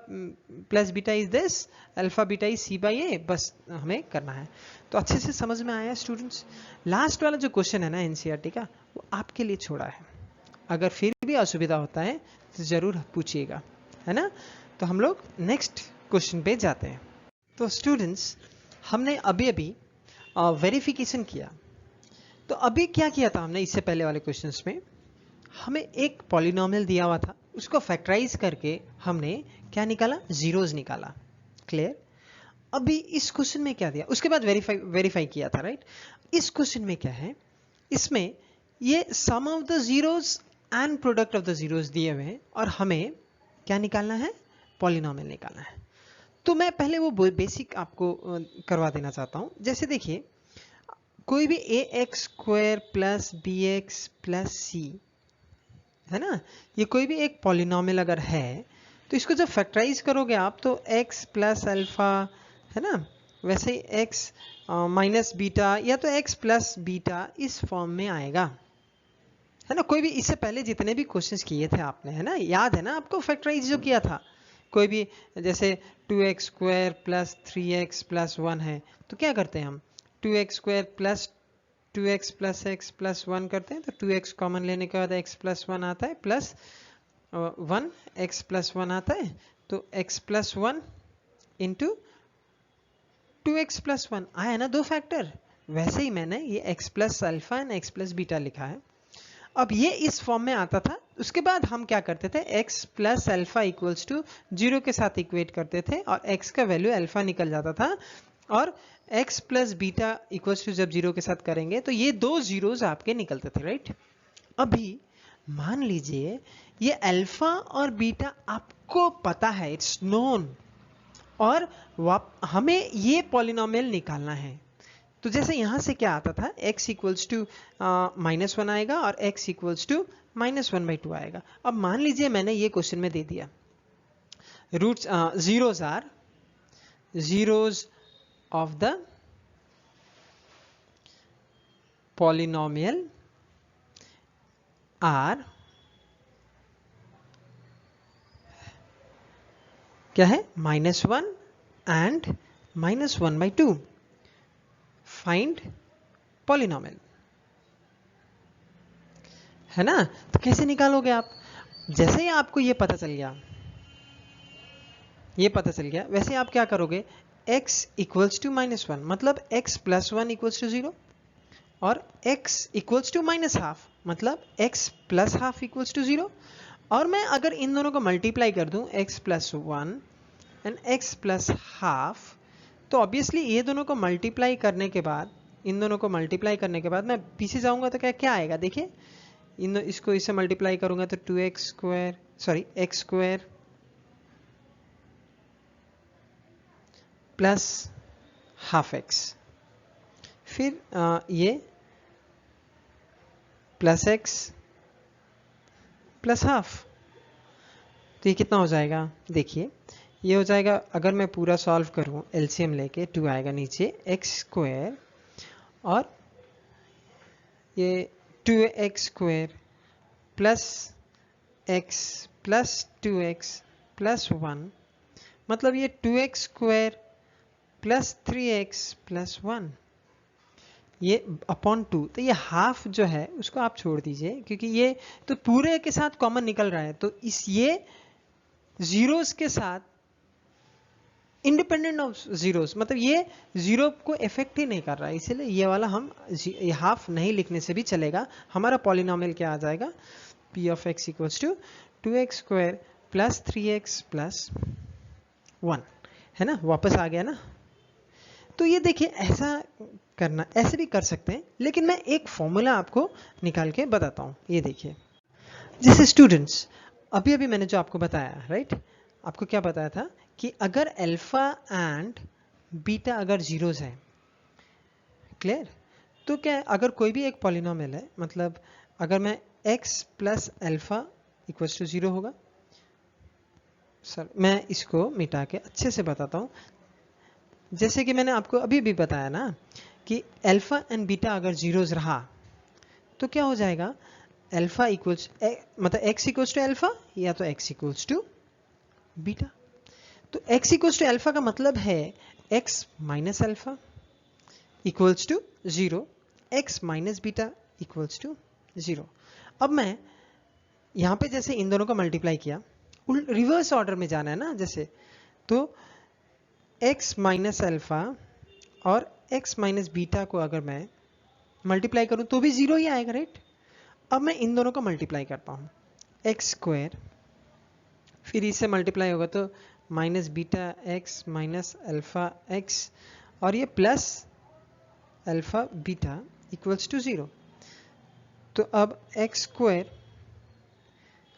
Speaker 1: plus beta is this, alpha beta is c by a, बस हमें करना है। तो अच्छे से समझ में आया स्टूडेंट्स। लास्ट वाला जो क्वेश्चन है ना एनसीईआरटी का, वो आपके लिए छोड़ा है, अगर फिर भी असुविधा होता है तो जरूर पूछिएगा, है ना। तो हम लोग नेक्स्ट क्वेश्चन पे जाते हैं। तो स्टूडेंट्स, हमने अभी अभी वेरिफिकेशन किया, तो अभी क्या किया था हमने इससे पहले वाले क्वेश्चंस में, हमें एक पॉलिनोमियल दिया हुआ था, उसको फैक्टराइज करके हमने क्या निकाला, जीरोस निकाला, क्लियर। अभी इस क्वेश्चन में क्या दिया, उसके बाद वेरीफाई किया था, राइट। इस क्वेश्चन में क्या है, इसमें ये sum of the zeros and product of the zeros दिए हुए हैं, और हमें क्या निकालना है, पॉलिनोमियल निकालना है। तो मैं पहले वो बेसिक आपको करवा देना चाहता हूं। जैसे देखिए, कोई भी ax square plus bx plus c, है ना, ये कोई भी एक पॉलिनोमियल अगर है, तो इसको जब फैक्टराइज करोगे आप, तो x प्लस अल्फा, है ना, वैसे ही x माइनस बीटा या तो x प्लस बीटा इस फॉर्म में आएगा, है ना। कोई भी इससे पहले जितने भी क्वेश्चंस किए थे आपने, है ना, याद है ना आपको, फैक्टराइज जो किया था, कोई भी जैसे 2x square plus 3x plus 1 है, तो क्या करते हैं हम, 2x square plus 2x plus x plus 1 करते हैं, तो 2x कॉमन लेने के बाद x प्लस 1 आता है, प्लस 1 x प्लस 1 आता है, तो x plus 1 into 2x plus 1 आया ना, दो फैक्टर। वैसे ही मैंने ये x plus alpha and x plus beta लिखा है। अब ये इस फॉर्म में आता था, उसके बाद हम क्या करते थे, x plus alpha equals to 0 के साथ इक्वेट करते थे, और x का वैल्यू अल्फा निकल जाता था, और x plus beta equals to जब 0 के साथ करेंगे तो ये दो जीरोस आपके निकलते थे, राइट। अभी मान लीजिए ये अल्फा और बीटा आपको पता है, इट्स नोन, और हमें ये पॉलिनोमियल निकालना है। तो जैसे यहां से क्या आता था, x इक्वल्स टू -1 आएगा और x इक्वल्स टू -1/2 आएगा। अब मान लीजिए मैंने ये क्वेश्चन में दे दिया, roots zeros are zeros of the polynomial are क्या है, -1 and -1/2, फाइंड पॉलिनोमियल, है ना। तो कैसे निकालोगे आप, जैसे ही आपको ये पता चल गया, वैसे आप क्या करोगे, x इक्वल्स टू -1, मतलब x प्लस 1 इक्वल्स टू 0, और x इक्वल्स टू -½ मतलब x प्लस ½ इक्वल्स टू 0, और मैं अगर इन दोनों को मल्टीप्लाई कर दूं, x plus 1 and x plus ½ तो ऑब्वियसली ये दोनों को मल्टीप्लाई करने के बाद, इन दोनों को मल्टीप्लाई करने के बाद मैं पीछे जाऊंगा तो क्या आएगा, देखिए इसको इससे मल्टीप्लाई करूंगा तो 2x square, sorry x square plus ½ फिर ये प्लस x प्लस ½ तो ये कितना हो जाएगा, देखिए ये हो जाएगा, अगर मैं पूरा सॉल्व करूं एलसीएम लेके, 2 आएगा नीचे, x स्क्वायर और ये 2x square plus x plus 2x plus 1, मतलब ये 2x square plus 3x plus 1, ये अपॉन 2, तो ये हाफ जो है उसको आप छोड़ दीजिए, क्योंकि ये तो पूरे के साथ कॉमन निकल रहा है, तो इस ये जीरोस के साथ इंडिपेंडेंट ऑफ जीरोस, मतलब ये जीरो को इफेक्ट ही नहीं कर रहा है, इसीलिए ये वाला हम हाफ नहीं लिखने से भी चलेगा। हमारा पॉलिनोमियल क्या आ जाएगा, p of x equals to 2x square plus 3x plus 1, है ना, वापस आ गया ना। तो ये देखिए ऐसा करना, ऐसे भी कर सकते हैं, लेकिन मैं एक फॉर्मूला आपको निकाल के बताता हूँ। ये देखिए, जैसे स्टूडेंट्स अभी अभी मैंने जो आपको बताया, राइट, आपको क्या बताया था कि अगर अल्फा एंड बीटा अगर जीरोस है, क्लियर, तो क्या अगर कोई भी एक पॉलिनोमियल है, मतलब अगर मैं x plus alpha equals to 0 होगा। सर मैं इसको मिटा के अच्छे से बताता हूँ। जैसे कि मैंने आपको अभी भी बताया ना कि अल्फा एंड बीटा अगर जीरोस रहा तो क्या हो जाएगा, अल्फा इक्वल्स मतलब x इक्वल्स टू अल्फा या तो x इक्वल्स टू बीटा। तो x इक्वल्स टू अल्फा का मतलब है x minus alpha equals to 0, x minus beta equals to 0। अब मैं यहाँ पे जैसे इन दोनों का मल्टीप्लाई किया, रिवर्स ऑर्डर में जाना है ना, जैसे तो x माइनस अल्फा और x माइनस बीटा को अगर मैं मल्टीप्लाई करूं तो भी 0 ही आएगा, राइट। अब मैं इन दोनों का मल्टीप्लाई करता हूं, एक्स स्क्वायर, फिर इससे मल्टीप्लाई होगा तो minus beta x minus alpha x, और ये plus alpha beta equals to 0। तो अब x square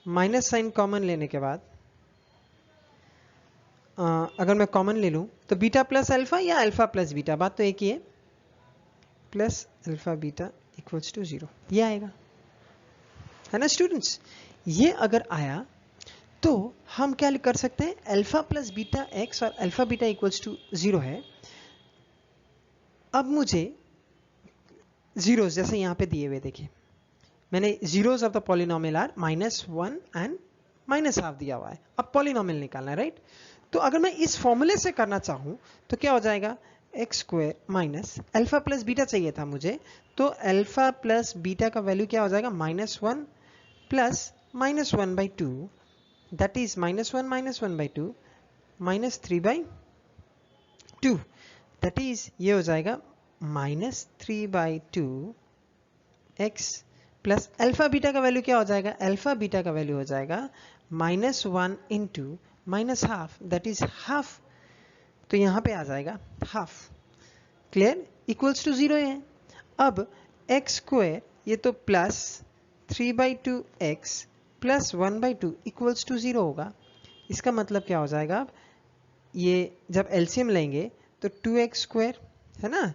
Speaker 1: minus sign common लेने के बाद अगर मैं कॉमन ले लूं तो बीटा प्लस अल्फा या अल्फा प्लस बीटा, बात तो एक ही है, plus alpha beta equals to 0, ये आएगा, है ना स्टूडेंट्स। ये अगर आया तो हम क्या कर सकते हैं, अल्फा प्लस बीटा एक्स और अल्फा बीटा इक्वल्स टू 0 है। अब मुझे जीरोस जैसे यहाँ पे दिए हुए देखिए, मैंने zeros of the polynomial are -1 and -½ दिया हुआ है। अब पॉलिनोमियल निकालना है, राइट। तो अगर मैं इस फॉर्मूले से करना चाहूँ तो क्या हो जाएगा, x square minus alpha plus beta चाहिए था मुझे, तो अल्फा प्लस बीटा का वैल्यू क्या हो जाएगा, -1 plus -1/2, that is -1 -1/2 -3/2, that is ये हो जाएगा -3/2 x प्लस अल्फा बीटा का वैल्यू क्या हो जाएगा, अल्फा बीटा का वैल्यू हो जाएगा -1 इंटू -½ दैट इज हाफ, तो यहाँ पे आ जाएगा हाफ, क्लियर, इक्वल्स टू 0 है। अब एक्स स्क्वायर ये तो plus 3/2x plus 1/2 equals to 0 होगा। इसका मतलब क्या हो जाएगा, अब ये जब एलसीएम लेंगे तो 2x स्क्वायर है ना,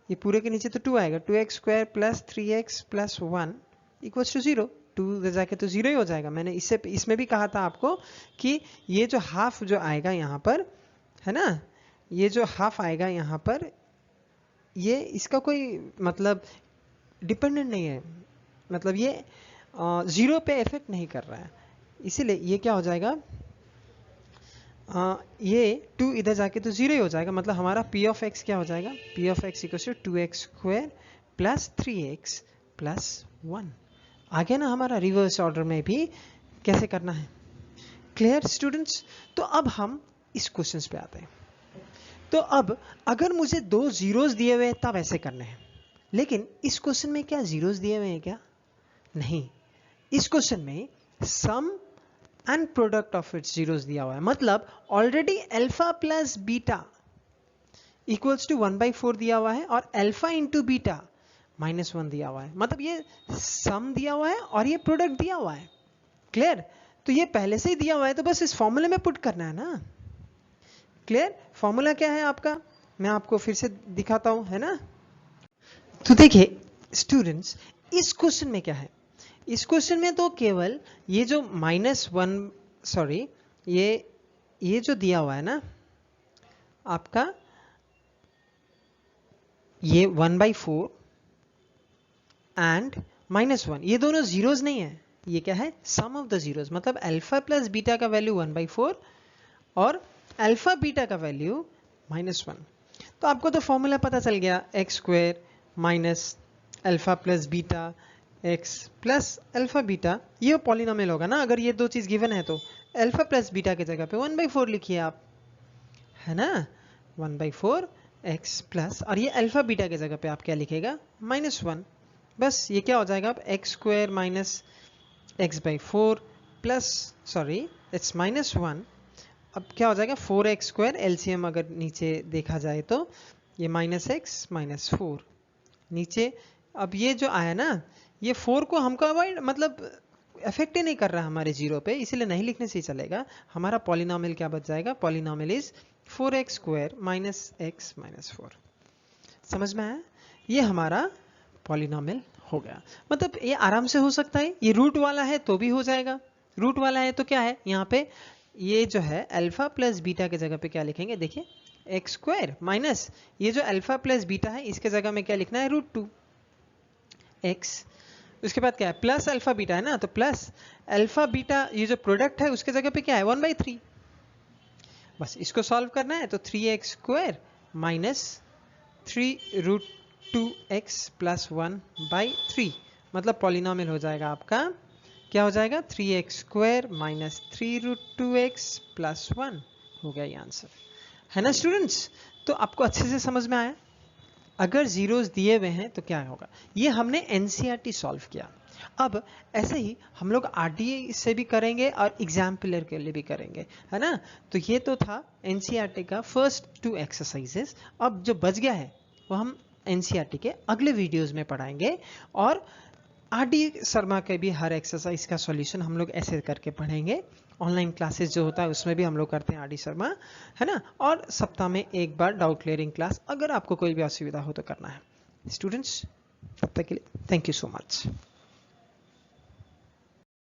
Speaker 1: ये पूरे के नीचे तो 2 आएगा, 2x square plus 3x plus 1 equals to 0, 2 जाके तो 0 ही हो जाएगा। मैंने इसमें भी कहा था आपको कि ये जो हाफ जो आएगा यहाँ पर, है ना, ये जो हाफ आएगा यहाँ पर, ये इसका कोई मतलब डिपेंडेंट नहीं है, मतलब ये 0 पे इफेक्ट नहीं कर रहा है, इसीलिए ये क्या हो जाएगा, ये 2 इधर जाके तो 0 ही हो जाएगा, मतलब हमारा p ऑफ x क्या हो जाएगा, p of x equals to 2x square plus 3x plus 1। आ गया ना हमारा, रिवर्स ऑर्डर में भी कैसे करना है, क्लियर स्टूडेंट्स। तो अब हम इस क्वेश्चन पे आते हैं। तो अब अगर मुझे 2 जीरोस दिए हुए हैं तब ऐसे करने हैं, लेकिन इस क्वेश्चन में क्या जीरोस दिए हुए हैं क्या, नहीं, इस क्वेश्चन में sum and product of its zeros दिया हुआ है, मतलब already alpha plus beta equals to 1/4 दिया हुआ है और अल्फा इंटू बीटा -1 दिया हुआ है, मतलब ये सम दिया हुआ है और ये प्रोडक्ट दिया हुआ है, क्लियर। तो ये पहले से ही दिया हुआ है, तो बस इस फॉर्मूले में पुट करना है ना, क्लियर। फॉर्मूला क्या है आपका, मैं आपको फिर से दिखाता हूं, है ना। तो देखिए स्टूडेंट्स, इस क्वेश्चन में क्या है, इस क्वेश्चन में तो केवल ये जो -1 सॉरी ये जो दिया हुआ है ना आपका, ये 1/4 एंड -1, ये दोनों जीरोस नहीं है, ये क्या है, सम ऑफ द जीरोस, मतलब अल्फा प्लस बीटा का वैल्यू 1/4 और अल्फा बीटा का वैल्यू -1। तो आपको तो फॉर्मूला पता चल गया, x square minus alpha plus beta x plus alpha beta, ये पॉलिनोमियल होगा ना, अगर ये दो चीज गिवन है तो अल्फा प्लस बीटा की जगह पे 1/4 लिखिए आप, है ना, 1/4 एक्स प्लस, और ये अल्फा बीटा की जगह पे आप क्या लिखेगा, -1, बस ये क्या हो जाएगा, अब x square minus x/4 it's -1। अब क्या हो जाएगा 4x², एलसीएम अगर नीचे देखा जाए तो ये -x -4 नीचे। अब ये जो आया ना, ये 4 को हमको अवॉइड मतलब अफेक्ट ही नहीं कर रहा हमारे जीरो पे, इसलिए नहीं लिखने से ही चलेगा। हमारा पॉलिनोमियल क्या बच जाएगा, पॉलिनोमियल इज 4x² -x -4। समझ में आया? ये हमारा पॉलिनोमियल हो गया। मतलब ये आराम से हो सकता है, ये रूट वाला है तो भी हो जाएगा। रूट वाला है तो क्या है, यहाँ पे ये जो है अल्फा प्लस बीटा के जगह पे क्या लिखेंगे, देखिए x² माइनस ये जो अल्फा प्लस बीटा है इसके जगह में क्या लिखना है, √2x। उसके बाद क्या है, प्लस अल्फा बीटा है ना, तो प्लस अल्फा बीटा ये जो प्रोडक्ट है उसके जगह पे क्या है 1/3। बस इसको सॉल्व करना है तो 3x² माइनस 3√2x + 1/3 मतलब पॉलिनोमियल हो जाएगा आपका, क्या हो जाएगा 3x² माइनस 3√2x + 1 हो गया ये आंसर, है ना स्टूडेंट्स? तो आपको अच्छे से समझ में आया? अगर जीरोस दिए हुए हैं तो क्या होगा, ये हमने एनसीईआरटी सॉल्व किया। अब ऐसे ही हम लोग आरडीए से भी करेंगे और एग्जाम पिलर के लिए भी करेंगे, है ना? तो ये तो था एनसीईआरटी का फर्स्ट 2 एक्सरसाइजेस। अब जो बच गया है वो हम एनसीईआरटी के अगले वीडियोस में पढ़ाएंगे, और आरडी शर्मा के भी हर एक्सरसाइज का सॉल्यूशन हम लोग ऐसे करके पढ़ेंगे। ऑनलाइन क्लासेस जो होता है उसमें भी हम लोग करते हैं आरडी शर्मा, है ना? और सप्ताह में एक बार डाउट क्लियरिंग क्लास, अगर आपको कोई भी असुविधा हो तो करना है। स्टूडेंट्स तब तक के लिए थैंक यू सो मच।